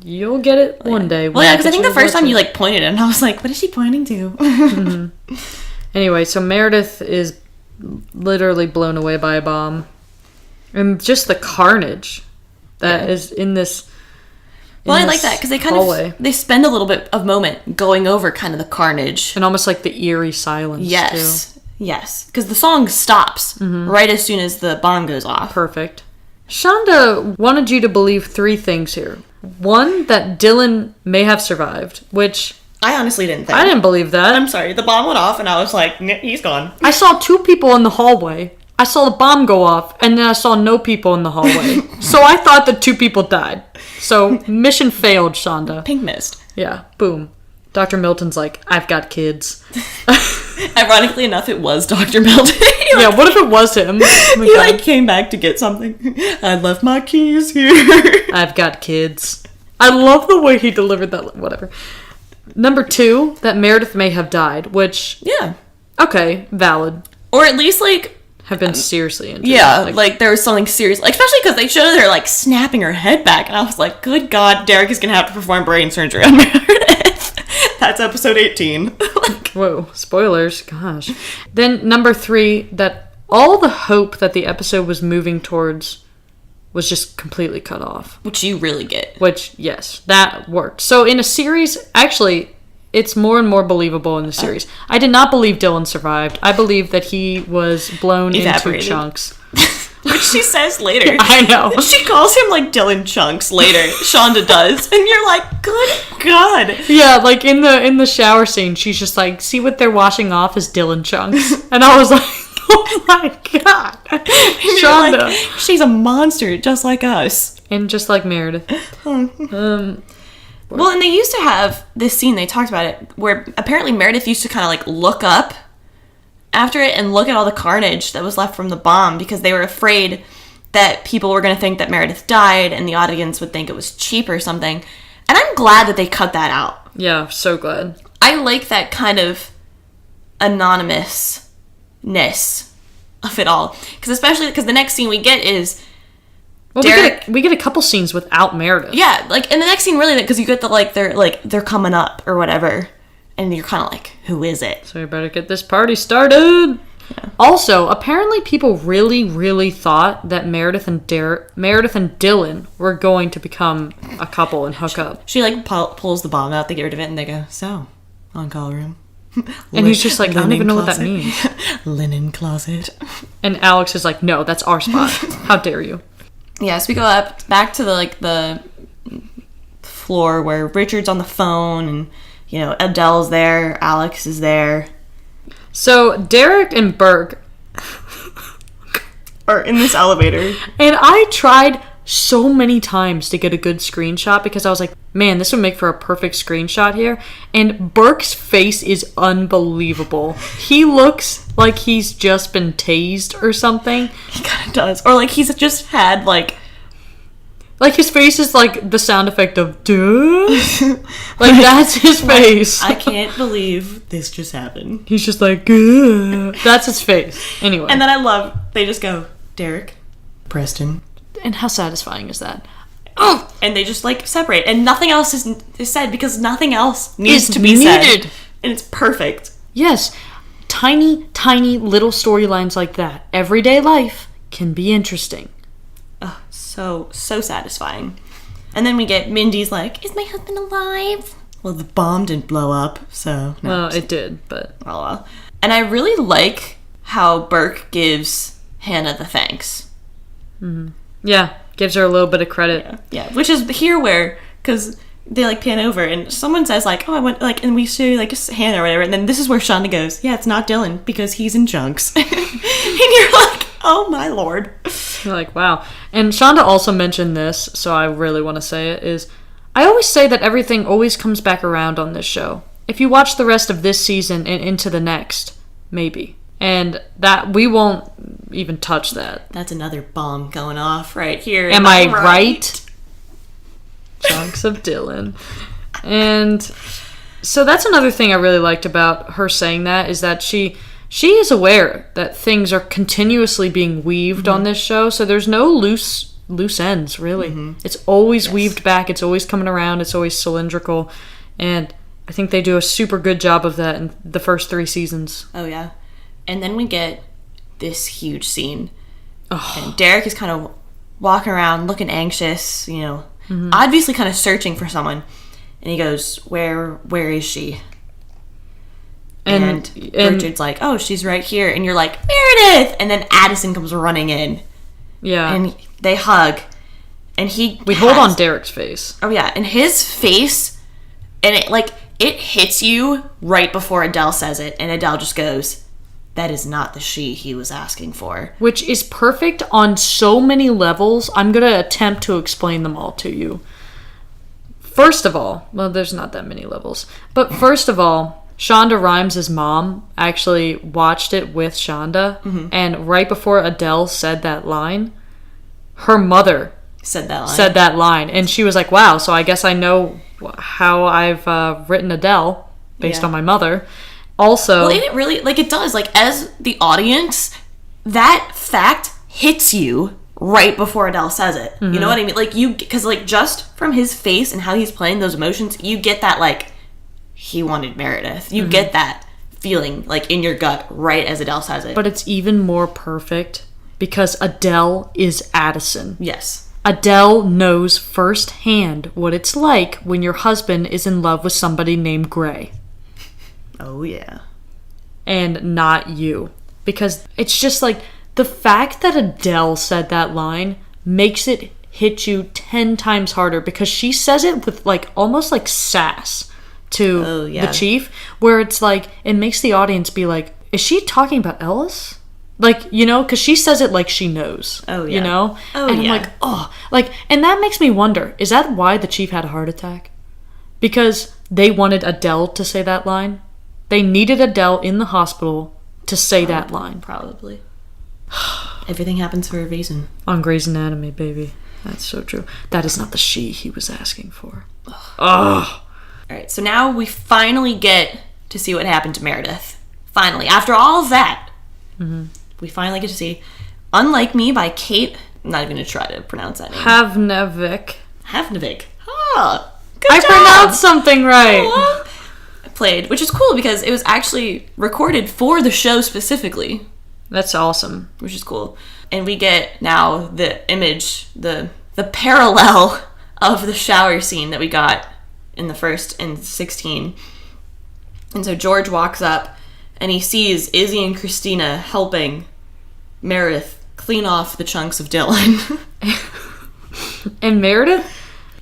you'll get it one day. Well, yeah, because I think the first time you, like, pointed, and I was like, what is she pointing to? Anyway, so Meredith is literally blown away by a bomb. And just the carnage that is in this... Well, I like that, because they kind of... They spend a little bit of moment going over kind of the carnage. And almost like the eerie silence, too. Yes. Because the song stops right as soon as the bomb goes off. Perfect. Shonda wanted you to believe 3 things here. 1, that Dylan may have survived, which... I honestly didn't think. I didn't believe that. I'm sorry. The bomb went off, and I was like, he's gone. I saw 2 people in the hallway. I saw the bomb go off, and then I saw no people in the hallway. So I thought that 2 people died. So, mission failed, Shonda. Pink mist. Yeah, boom. Dr. Milton's like, I've got kids. Ironically enough, it was Dr. Milton. Yeah, what if it was him? Oh he, like, came back to get something. I left my keys here. I've got kids. I love the way he delivered that, whatever. Number 2, that Meredith may have died, which... Yeah. Okay, valid. Or at least, like... Have been seriously injured. Yeah, like there was something serious. Like, especially because they showed her, like, snapping her head back. And I was like, good God, Derek is going to have to perform brain surgery on Meredith. That's episode 18. Like, whoa, spoilers. Gosh. Then number 3, that all the hope that the episode was moving towards was just completely cut off. Which you really get. Which, yes, that worked. So in a series, actually... It's more and more believable in the series. I did not believe Dylan survived. I believe that he was blown into chunks. Which she says later. I know. She calls him, like, Dylan Chunks later. Shonda does. And you're like, good God. Yeah, like, in the shower scene, she's just like, see what they're washing off is Dylan Chunks. And I was like, oh my God. Shonda. Like, she's a monster just like us. And just like Meredith. Well, and they used to have this scene, they talked about it, where apparently Meredith used to kind of, like, look up after it and look at all the carnage that was left from the bomb because they were afraid that people were going to think that Meredith died and the audience would think it was cheap or something. And I'm glad that they cut that out. Yeah, so glad. I like that kind of anonymousness of it all. Because especially because the next scene we get is... Well, we get a couple scenes without Meredith. Yeah, like, in the next scene, really, because you get the, like, they're coming up or whatever, and you're kind of like, who is it? So we better get this party started. Yeah. Also, apparently people really, really thought that Meredith and Dylan were going to become a couple and hook up. She like, pulls the bomb out, they get rid of it, and they go, so, on-call room. And he's just like, I don't even know what that means. Linen closet. And Alex is like, no, that's our spot. How dare you? Yeah, so we go up back to the floor where Richard's on the phone and, you know, Adele's there, Alex is there. So Derek and Burke are in this elevator. And I tried so many times to get a good screenshot because I was like, man, this would make for a perfect screenshot here. And Burke's face is unbelievable. He looks like he's just been tased or something. He kind of does. Or like he's just had like his face is like the sound effect of duh. Like that's his face. I can't believe this just happened. He's just like, Gah. That's his face. Anyway. And then they just go, Derek, Preston. And how satisfying is that? oh, and they just like separate, and nothing else is said because nothing else needs to be said, and it's perfect. Yes, tiny little storylines like that. Everyday life can be interesting. Oh, so satisfying. And then we get Mindy's like, is my husband alive? Well, the bomb didn't blow up, so no. Well, it did, but oh well. And I really like how Burke gives Hannah the thanks. Mm-hmm. Yeah, gives her a little bit of credit. Yeah. Which is here where, because they like pan over and someone says like, oh, I went like, and we see like Hannah or whatever, and then this is where Shonda goes, yeah, it's not Dylan because he's in junks. And you're like, oh my lord. You're like, wow. And Shonda also mentioned this, so I really want to say it, is I always say that everything always comes back around on this show. If you watch the rest of this season and into the next, maybe. And that we won't even touch that. That's another bomb going off right here. Am I right? Chunks of Dylan. And so that's another thing I really liked about her saying that, is that she is aware that things are continuously being weaved on this show, so there's no loose ends, really. It's always weaved back, it's always coming around, it's always cylindrical, and I think they do a super good job of that in the first 3 seasons. Oh yeah. And then we get this huge scene. And Derek is kind of walking around looking anxious, you know, obviously kind of searching for someone. And he goes, where is she? And Richard's like, oh, she's right here. And you're like, Meredith! And then Addison comes running in. Yeah. And they hug. And we hold on Derek's face. Oh, yeah. And his face, and it hits you right before Adele says it. And Adele just goes, that is not the she he was asking for. Which is perfect on so many levels. I'm going to attempt to explain them all to you. First of all, well, there's not that many levels. But first of all, Shonda Rhimes' mom actually watched it with Shonda. And right before Adele said that line, her mother said that line. And she was like, wow, so I guess I know how I've written Adele based on my mother. Also, well, it really, like, it does, like, as the audience, that fact hits you right before Adele says it. You know what I mean? Like, because, like, just from his face and how he's playing those emotions, you get that, like, he wanted Meredith. You get that feeling, like, in your gut right as Adele says it. But it's even more perfect because Adele is Addison. Yes. Adele knows firsthand what it's like when your husband is in love with somebody named Gray. Oh, yeah. And not you. Because it's just like, the fact that Adele said that line makes it hit you 10 times harder, because she says it with, like, almost like sass to the chief, where it's like, it makes the audience be like, is she talking about Ellis? Like, you know, because she says it like she knows. Oh, yeah. You know? Oh, and I'm like, oh. Like, and that makes me wonder, is that why the chief had a heart attack? Because they wanted Adele to say that line? They needed Adele in the hospital to say that line. Probably. Everything happens for a reason. On Grey's Anatomy, baby. That's so true. That is not the she he was asking for. Ugh. All right, so now we finally get to see what happened to Meredith. Finally. After all of that, we finally get to see Unlike Me by Kate. I'm not even going to try to pronounce that name. Havnevik. Oh, good job. I pronounced something right. Played, which is cool because it was actually recorded for the show specifically. That's awesome. Which is cool. And we get now the image, the parallel of the shower scene that we got in the first and 16. And so George walks up and he sees Izzy and Christina helping Meredith clean off the chunks of Dylan. And Meredith,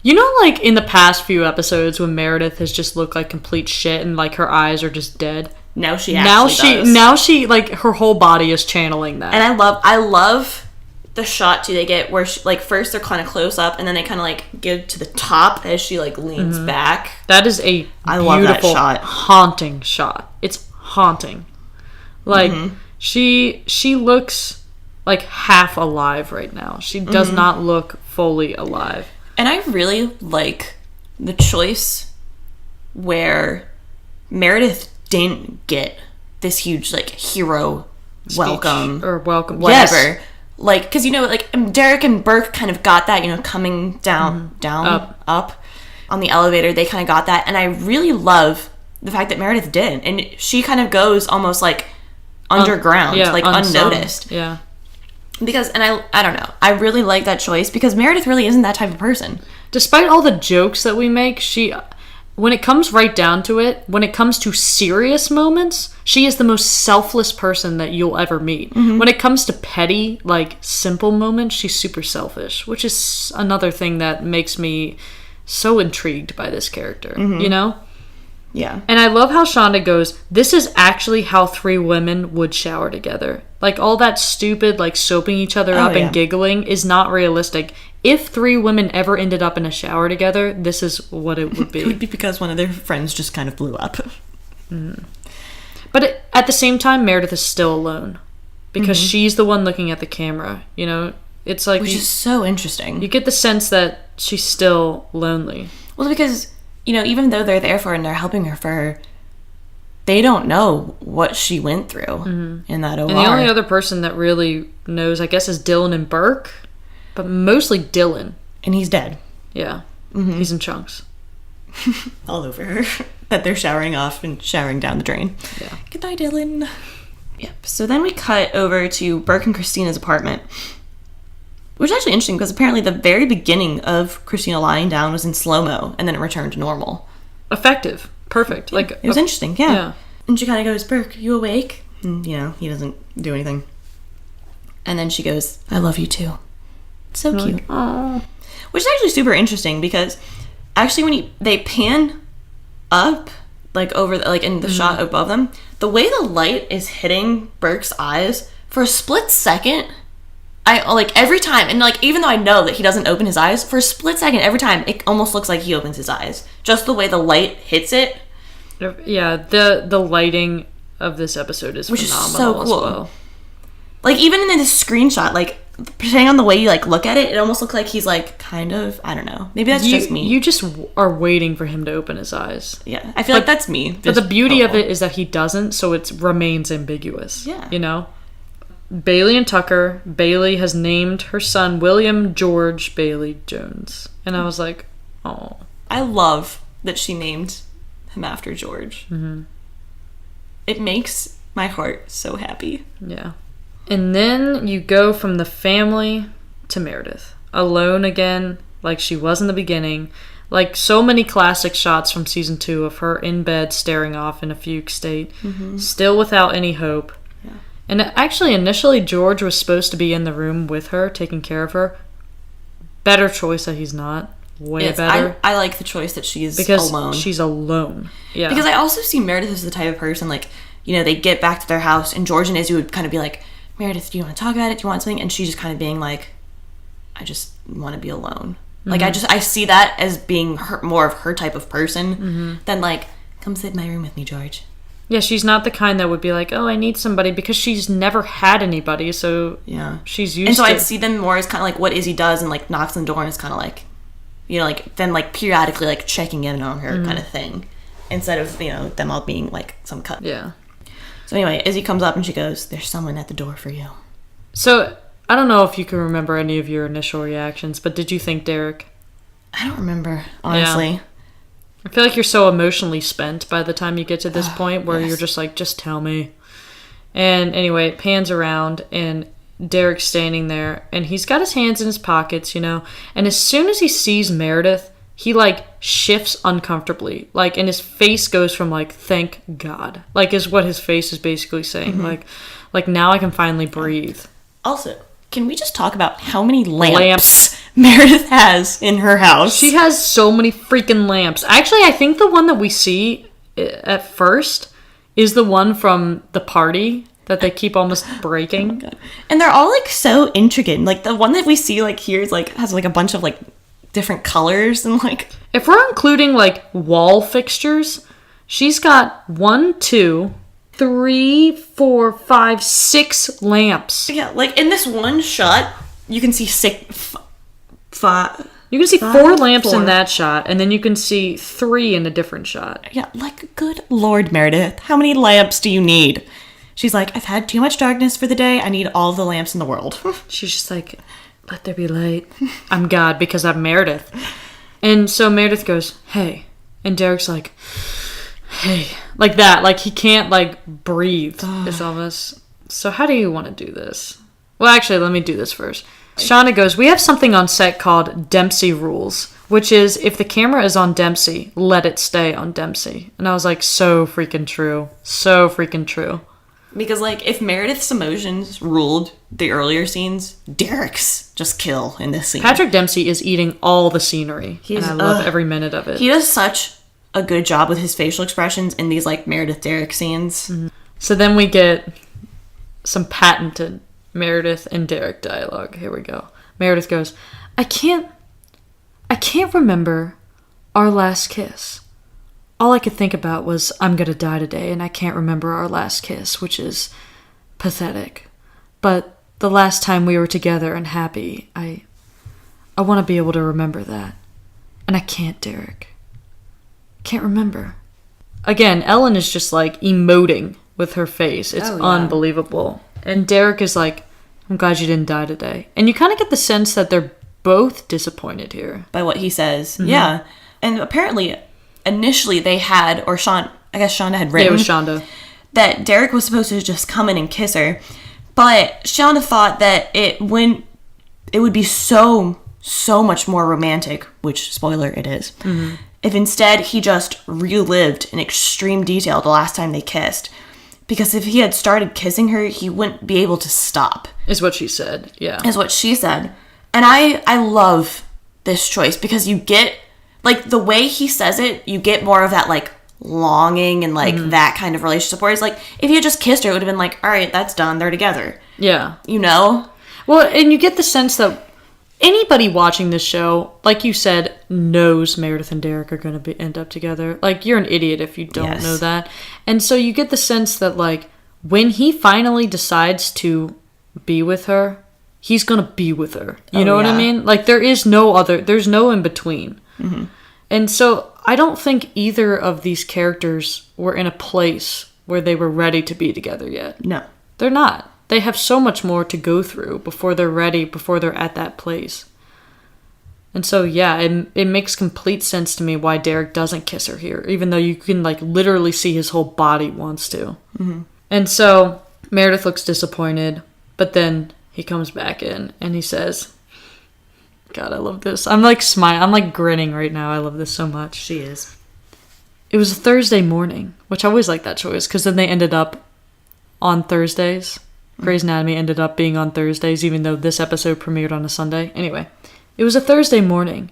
you know, like, in the past few episodes when Meredith has just looked like complete shit and, like, her eyes are just dead? Now she does. Now she, like, her whole body is channeling that. And I love the shot, too, they get where, she, like, first they're kind of close up, and then they kind of, like, give to the top as she, like, leans back. That is a beautiful, haunting shot. It's haunting. Like, she looks, like, half alive right now. She does not look fully alive. And I really like the choice where Meredith didn't get this huge, like, hero speech welcome. Or welcome. Whatever. Yes. Like, because, you know, like, Derek and Burke kind of got that, coming down, up on the elevator. They kind of got that. And I really love the fact that Meredith didn't. And she kind of goes almost like underground, unnoticed. Yeah. Because, and I don't know, I really like that choice because Meredith really isn't that type of person. Despite all the jokes that we make, when it comes right down to it, when it comes to serious moments, she is the most selfless person that you'll ever meet. Mm-hmm. When it comes to petty, simple moments, she's super selfish, which is another thing that makes me so intrigued by this character, Yeah. And I love how Shonda goes, this is actually how 3 women would shower together. All that stupid, soaping each other up and giggling is not realistic. If 3 women ever ended up in a shower together, this is what it would be. It would be because one of their friends just kind of blew up. Mm. But at the same time, Meredith is still alone. Because she's the one looking at the camera, It's like... Which is so interesting. You get the sense that she's still lonely. Well, because... even though they're there for her and they're helping her they don't know what she went through in that OR. And the only other person that really knows, I guess, is Dylan and Burke. But mostly Dylan. And he's dead. Yeah. Mm-hmm. He's in chunks. All over her. That they're showering off and showering down the drain. Yeah. Good night, Dylan. Yep. So then we cut over to Burke and Christina's apartment. Which is actually interesting because apparently the very beginning of Christina lying down was in slow-mo and then it returned to normal. Effective. Perfect. Yeah, it was interesting, yeah. And she kind of goes, Burke, you awake? And, he doesn't do anything. And then she goes, I love you too. So cute. Aww. Which is actually super interesting because actually when they pan up, over, in the shot above them, the way the light is hitting Burke's eyes for a split second... every time, and even though I know that he doesn't open his eyes, for a split second, every time, it almost looks like he opens his eyes. Just the way the light hits it. Yeah, the lighting of this episode is phenomenal is so cool. As well. Even in this screenshot, depending on the way you, look at it, it almost looks like he's, kind of, I don't know. Maybe that's just me. You just are waiting for him to open his eyes. Yeah, I feel like that's me. But the beauty of it is that he doesn't, so it remains ambiguous. Yeah. Bailey and Tucker. Bailey has named her son William George Bailey Jones. And I was like, oh. I love that she named him after George. Mm-hmm. It makes my heart so happy. Yeah. And then you go from the family to Meredith. Alone again, like she was in the beginning. So many classic shots from season 2 of her in bed staring off in a fugue state. Mm-hmm. Still without any hope. And actually, initially, George was supposed to be in the room with her, taking care of her. Better choice that he's not. Way better. I like the choice that she's alone. Because she's alone. Yeah. Because I also see Meredith as the type of person, they get back to their house, and George and Izzy would kind of be like, Meredith, do you want to talk about it? Do you want something? And she's just kind of being like, I just want to be alone. Mm-hmm. I see that as being more of her type of person than, come sit in my room with me, George. Yeah, she's not the kind that would be like, oh, I need somebody, because she's never had anybody, so yeah, she's used to... And so I'd see them more as kind of what Izzy does and, knocks on the door and is kind of them, periodically, checking in on her kind of thing. Instead of, them all being, some cut. Yeah. So anyway, Izzy comes up and she goes, there's someone at the door for you. So, I don't know if you can remember any of your initial reactions, but did you think Derek? I don't remember, honestly. Yeah. I feel like you're so emotionally spent by the time you get to this point where you're just like, just tell me. And anyway, it pans around and Derek's standing there and he's got his hands in his pockets, And as soon as he sees Meredith, he shifts uncomfortably. And his face goes from thank God. Is what his face is basically saying. Mm-hmm. Now I can finally breathe. Also, can we just talk about how many lamps Meredith has in her house? She has so many freaking lamps. Actually, I think the one that we see at first is the one from the party that they keep almost breaking. Oh my God. And they're all so intricate. The one that we see here is has a bunch of different colors and If we're including wall fixtures, she's got 1, 2, 3, 4, 5, 6 lamps. Yeah, in this one shot, you can see 5. You can see 4 lamps in that shot, and then you can see 3 in a different shot. Yeah, good Lord, Meredith, how many lamps do you need? She's I've had too much darkness for the day. I need all the lamps in the world. She's just let there be light. I'm God because I'm Meredith. And so Meredith goes, hey. And Derek's like, hey. Like that. Like he can't like breathe. It's almost... So how do you want to do this? Well, actually, let me do this first. Shonda goes, we have something on set called Dempsey Rules, which is if the camera is on Dempsey, let it stay on Dempsey. And I was like, so freaking true. So freaking true. Because, like, if Meredith's emotions ruled the earlier scenes, Derek's just kill in this scene. Patrick Dempsey is eating all the scenery, and I love every minute of it. He does such a good job with his facial expressions in these, like, Meredith-Derek scenes. Mm-hmm. So then we get some patented Meredith and Derek dialogue. Here we go. Meredith goes, I can't remember our last kiss. All I could think about was, I'm gonna die today, and I can't remember our last kiss, which is pathetic. But the last time we were together and happy, I want to be able to remember that. And I can't, Derek. Can't remember. Again, Ellen is just, like, emoting with her face. It's unbelievable. And Derek is like, I'm glad you didn't die today. And you kind of get the sense that they're both disappointed here. By what he says. Mm-hmm. Yeah. And apparently... Initially, they had, or I guess Shonda had written. Yeah, it was Shonda. That Derek was supposed to just come in and kiss her. But Shonda thought that it would be so much more romantic, which, spoiler, it is, if instead he just relived in extreme detail the last time they kissed. Because if he had started kissing her, he wouldn't be able to stop. Is what she said, yeah. Is what she said. And I love this choice because you get... Like, the way he says it, you get more of that, like, longing and, like, that kind of relationship. Whereas, like, if he had just kissed her, it would have been like, all right, that's done. They're together. Yeah. You know? Well, and you get the sense that anybody watching this show, like you said, knows Meredith and Derek are going to end up together. Like, you're an idiot if you don't know that. And so you get the sense that, like, when he finally decides to be with her, he's going to be with her. You know what I mean? Like, there's no in between. Mm-hmm. And so I don't think either of these characters were in a place where they were ready to be together yet. No. They're not. They have so much more to go through before they're ready, before they're at that place. And so, yeah, it makes complete sense to me why Derek doesn't kiss her here, even though you can, like, literally see his whole body wants to. Mm-hmm. And so Meredith looks disappointed, but then he comes back in and he says... God, I love this. I'm like smiling. I'm like grinning right now. I love this so much. She is. It was a Thursday morning, which I always like that choice because then they ended up on Thursdays. Grey's Anatomy ended up being on Thursdays, even though this episode premiered on a Sunday. Anyway, it was a Thursday morning.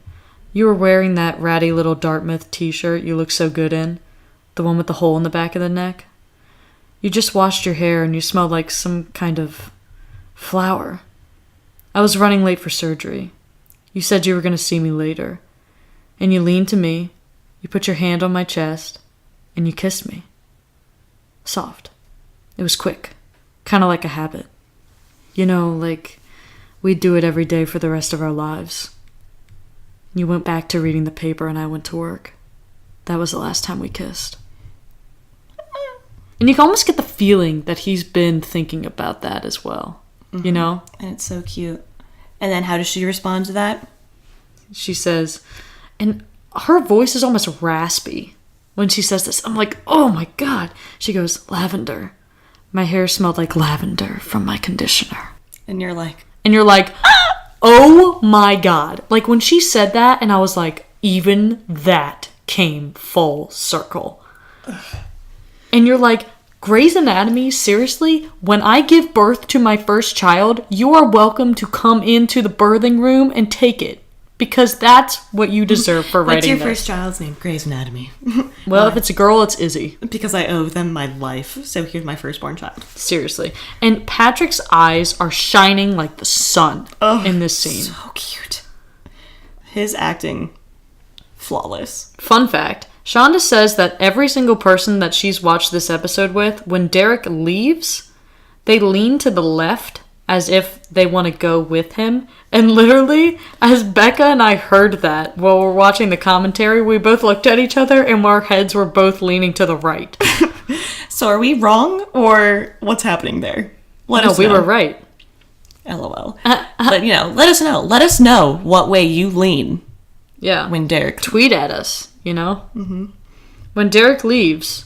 You were wearing that ratty little Dartmouth t-shirt you look so good in, the one with the hole in the back of the neck. You just washed your hair and you smelled like some kind of flower. I was running late for surgery. You said you were going to see me later. And you leaned to me, you put your hand on my chest, and you kissed me. Soft. It was quick. Kind of like a habit. You know, like we'd do it every day for the rest of our lives. You went back to reading the paper and I went to work. That was the last time we kissed. And you can almost get the feeling that he's been thinking about that as well. Mm-hmm. You know? And it's so cute. And then how does she respond to that? She says, and her voice is almost raspy when she says this. I'm like, oh my God. She goes, lavender. My hair smelled like lavender from my conditioner. And you're like, oh my God. Like when she said that and I was like, even that came full circle. And you're like, Grey's Anatomy, seriously? When I give birth to my first child, you are welcome to come into the birthing room and take it. Because that's what you deserve for writing this. What's your first child's name? Grey's Anatomy. Well, if it's a girl, it's Izzy. Because I owe them my life, so here's my firstborn child. Seriously. And Patrick's eyes are shining like the sun in this scene. So cute. His acting, flawless. Fun fact. Shonda says that every single person that she's watched this episode with, when Derek leaves, they lean to the left as if they want to go with him. And literally, as Becca and I heard that while we're watching the commentary, we both looked at each other and our heads were both leaning to the right. So are we wrong or what's happening there? Let us know. We were right. LOL. But, let us know. Let us know what way you lean. Yeah. When Derek... Tweet at us, Mm-hmm. When Derek leaves...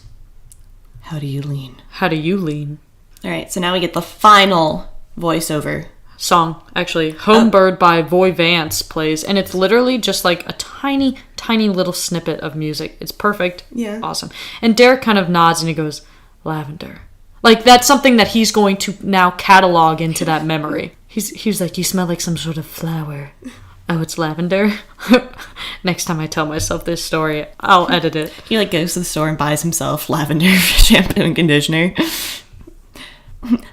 How do you lean? How do you lean? All right, so now we get the final voiceover. Song, actually. Homebird by Voy Vance plays, and it's literally just like a tiny, tiny little snippet of music. It's perfect. Yeah. Awesome. And Derek kind of nods and he goes, lavender. Like, that's something that he's going to now catalog into that memory. He's like, you smell like some sort of flower. Oh, it's lavender? Next time I tell myself this story, I'll edit it. He, goes to the store and buys himself lavender shampoo and conditioner.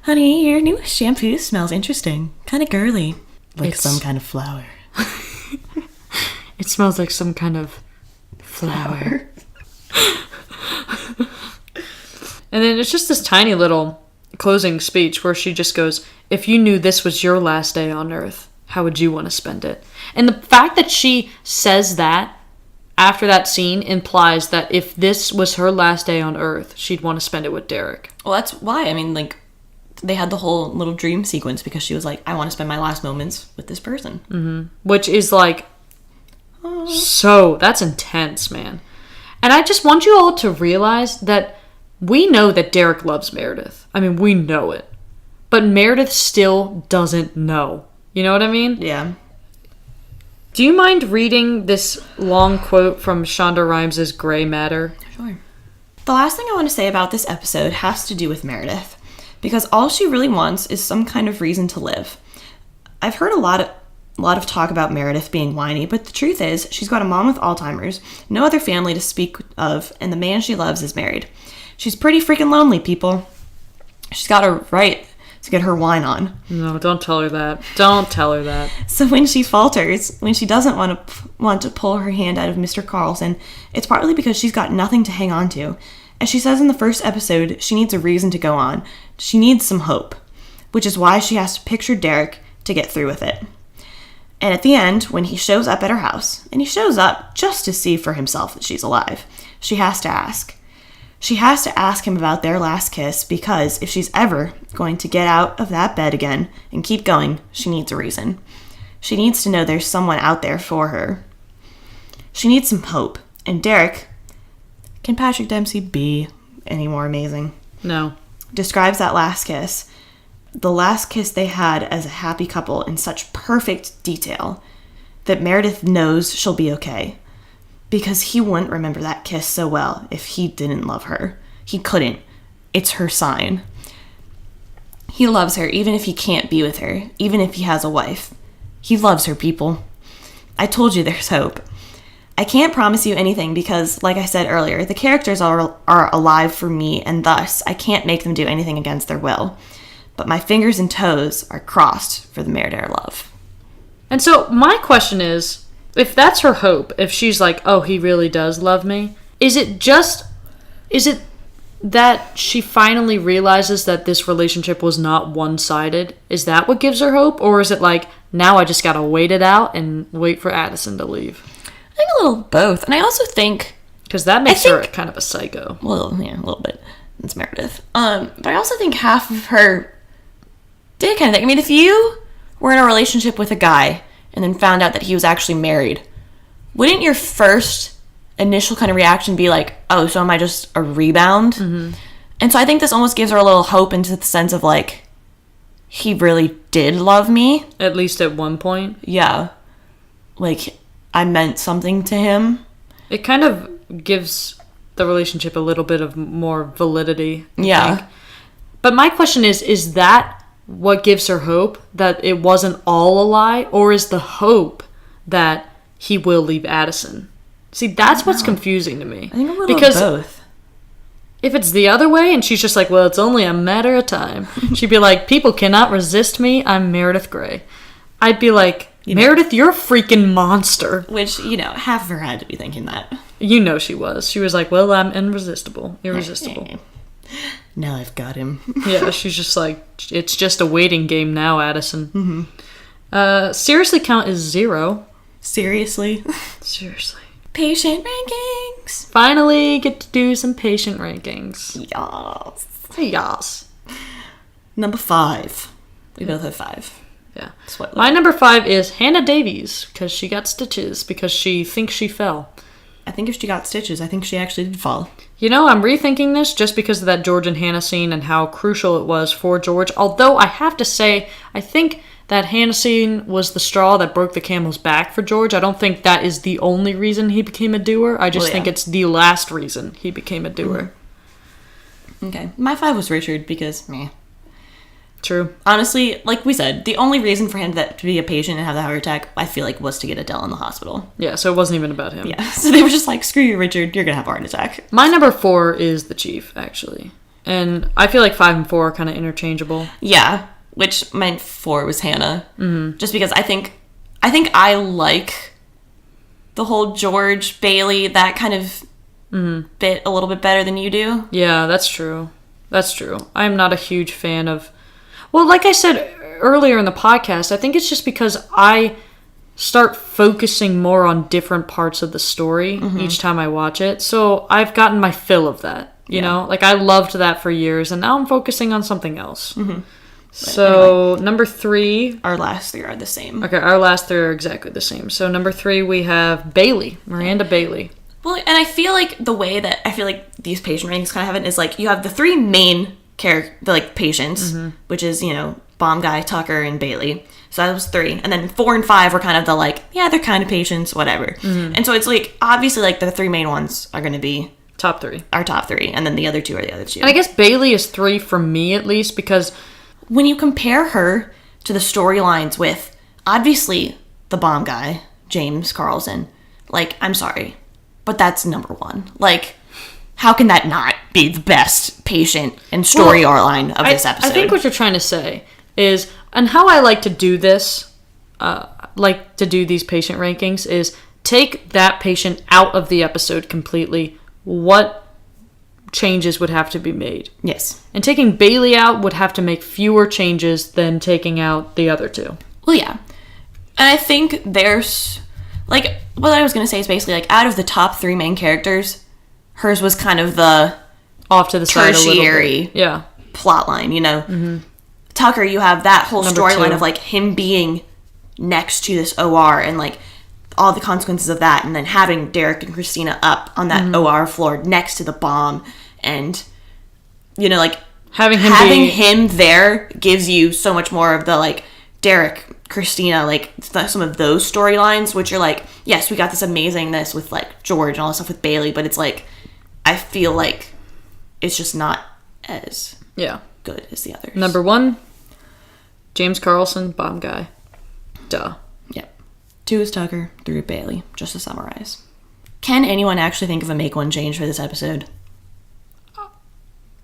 Honey, your new shampoo smells interesting. Kind of girly. Like some kind of flower. It smells like some kind of flower. And then it's just this tiny little closing speech where she just goes, if you knew this was your last day on Earth, how would you want to spend it? And the fact that she says that after that scene implies that if this was her last day on Earth, she'd want to spend it with Derek. Well, that's why. I mean, they had the whole little dream sequence because she was like, I want to spend my last moments with this person. Mm-hmm. Which is so, that's intense, man. And I just want you all to realize that we know that Derek loves Meredith. I mean, we know it. But Meredith still doesn't know. You know what I mean? Yeah. Do you mind reading this long quote from Shonda Rhimes' Gray Matter? Sure. The last thing I want to say about this episode has to do with Meredith. Because all she really wants is some kind of reason to live. I've heard a lot of talk about Meredith being whiny, but the truth is, she's got a mom with Alzheimer's, no other family to speak of, and the man she loves is married. She's pretty freaking lonely, people. She's got a right to get her wine on. No, don't tell her that. Don't tell her that. So when she falters, when she doesn't want to pull her hand out of Mr. Carlson, it's partly because she's got nothing to hang on to. As she says in the first episode, she needs a reason to go on. She needs some hope, which is why she has to picture Derek to get through with it. And at the end, when he shows up at her house, and he shows up just to see for himself that she's alive, she has to ask. She has to ask him about their last kiss because if she's ever going to get out of that bed again and keep going, she needs a reason. She needs to know there's someone out there for her. She needs some hope. And Derek, can Patrick Dempsey be any more amazing? No. Describes that last kiss. The last kiss they had as a happy couple in such perfect detail that Meredith knows she'll be okay. Because he wouldn't remember that kiss so well if he didn't love her. He couldn't. It's her sign. He loves her even if he can't be with her, even if he has a wife. He loves her, people. I told you there's hope. I can't promise you anything because, like I said earlier, the characters are alive for me, and thus I can't make them do anything against their will. But my fingers and toes are crossed for the Meredith love. And so my question is, if that's her hope, if she's like, oh, he really does love me, is it that she finally realizes that this relationship was not one-sided? Is that what gives her hope? Or is it like, now I just gotta wait it out and wait for Addison to leave? I think a little both. And I also think... Because that makes her kind of a psycho. Well, yeah, a little bit. It's Meredith. But I also think half of her did kind of think... I mean, if you were in a relationship with a guy and then found out that he was actually married, wouldn't your first initial kind of reaction be like, oh, so am I just a rebound? Mm-hmm. And so I think this almost gives her a little hope into the sense of like, he really did love me. At least at one point. Yeah. Like, I meant something to him. It kind of gives the relationship a little bit of more validity. I think. But my question is that what gives her hope? That it wasn't all a lie? Or is the hope that he will leave Addison? See, that's what's confusing to me. I think a little of both. If it's the other way and she's just like, well, it's only a matter of time. She'd be like, people cannot resist me. I'm Meredith Grey. I'd be like, Meredith, you're a freaking monster. Which, half of her had to be thinking that. You know she was. She was like, well, I'm irresistible. Now I've got him. Yeah, she's just like, it's just a waiting game now, Addison. Mm-hmm. Seriously count is 0. Seriously? Seriously. Patient rankings. Finally get to do some patient rankings. Yes. Yes. Number 5. We both have 5. Yeah. Spoiler. My number 5 is Hannah Davies, because she got stitches, because she thinks she fell. I think if she got stitches, I think she actually did fall. You know, I'm rethinking this just because of that George and Hannah scene and how crucial it was for George. Although I have to say, I think that Hannah scene was the straw that broke the camel's back for George. I don't think that is the only reason he became a doer. I just think it's the last reason he became a doer. Okay. My 5 was Richard because, meh. True. Honestly, like we said, the only reason for him to be a patient and have the heart attack, I feel like, was to get Adele in the hospital. Yeah, so it wasn't even about him. Yeah, so they were just like, screw you, Richard, you're gonna have a heart attack. My number 4 is the Chief, actually. And I feel like 5 and 4 are kind of interchangeable. Yeah, which my 4 was Hannah. Mm-hmm. Just because I think I like the whole George, Bailey, that kind of bit a little bit better than you do. Yeah, that's true. That's true. I'm not a huge fan of... Well, like I said earlier in the podcast, I think it's just because I start focusing more on different parts of the story each time I watch it. So I've gotten my fill of that, you know? Like, I loved that for years, and now I'm focusing on something else. Mm-hmm. So, anyway, number 3... Our last 3 are the same. Okay, our last 3 are exactly the same. So, number 3, we have Bailey, Miranda Bailey. Well, and I feel like the way that I feel like these patient ratings kind of have it is, like, you have the 3 main patients, which is, you know, Bomb Guy, Tucker, and Bailey. So that was 3. And then 4 and 5 were kind of the, like, yeah, they're kind of patients, whatever. And so it's, like, obviously, like, the 3 main ones are going to be... Top 3. Our top 3. And then the other 2 are the other 2. And I guess Bailey is 3 for me, at least, because... When you compare her to the storylines with, obviously, the Bomb Guy, James Carlson, like, I'm sorry, but that's number 1. Like... How can that not be the best patient and story line of this episode? I think what you're trying to say is, and how I like to do this, like to do these patient rankings, is take that patient out of the episode completely. What changes would have to be made? Yes. And taking Bailey out would have to make fewer changes than taking out the other 2. Well, yeah. And I think there's, like, what I was going to say is basically, like, out of the top 3 main characters... Hers was kind of the off to the side a little tertiary plot line, you know. Mm-hmm. Tucker, you have that whole storyline of, like, him being next to this OR and, like, all the consequences of that, and then having Derek and Christina up on that OR floor next to the bomb, and, you know, like, having him there gives you so much more of the, like, Derek, Christina, like, some of those storylines, which are, like, yes, we got this amazingness with, like, George and all this stuff with Bailey, but it's, like, I feel like it's just not as good as the others. Number 1, James Carlson, Bomb Guy. Duh. Yep. 2 is Tucker, 3 is Bailey, just to summarize. Can anyone actually think of a make one change for this episode?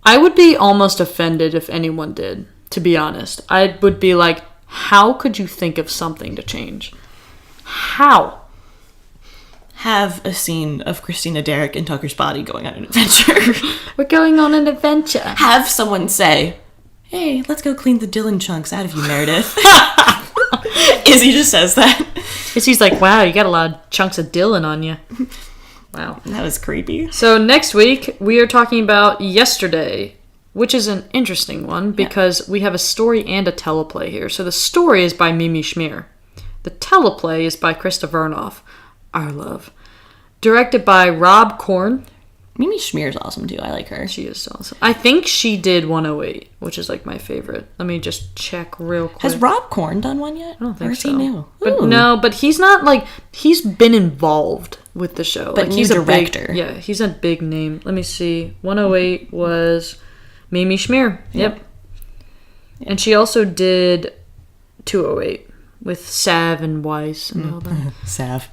I would be almost offended if anyone did, to be honest. I would be like, how could you think of something to change? How? Have a scene of Christina, Derek, and Tucker's body going on an adventure. We're going on an adventure. Have someone say, hey, let's go clean the Dylan chunks out of you, Meredith. Izzy just says that. Izzy's like, wow, you got a lot of chunks of Dylan on you. Wow. That was creepy. So next week, we are talking about Yesterday, which is an interesting one because we have a story and a teleplay here. So the story is by Mimi Schmier. The teleplay is by Krista Vernoff. Our love. Directed by Rob Korn. Mimi Schmier's awesome too. I like her. She is awesome. I think she did 108, which is like my favorite. Let me just check real quick. Has Rob Korn done one yet? I don't think or is so. He new? But no, but he's not like, he's been involved with the show. But like, he's a director. He's a big name. Let me see. 108 was Mimi Schmier. Yep. And she also did 208 with Sav and Weiss and all that. Sav.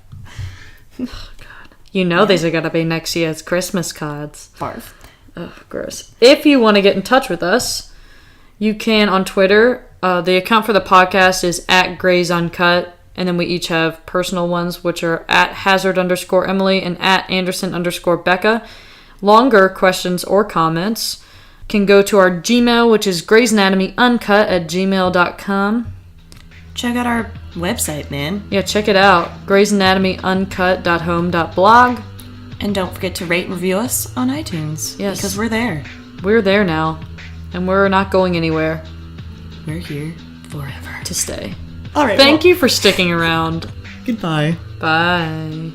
Oh, God. You know these are going to be next year's Christmas cards. Barf. Oh, gross. If you want to get in touch with us, you can on Twitter. The account for the podcast is @GraysUncut, and then we each have personal ones, which are @Hazard_Emily and @Anderson_Becca. Longer questions or comments can go to our Gmail, which is graysanatomy_uncut@gmail.com. Check out our website, man. Yeah, check it out. graysanatomy_uncut.home.blog. And don't forget to rate and review us on iTunes. Yes. Because we're there. We're there now. And we're not going anywhere. We're here forever. To stay. All right. Thank you for sticking around. Goodbye. Bye.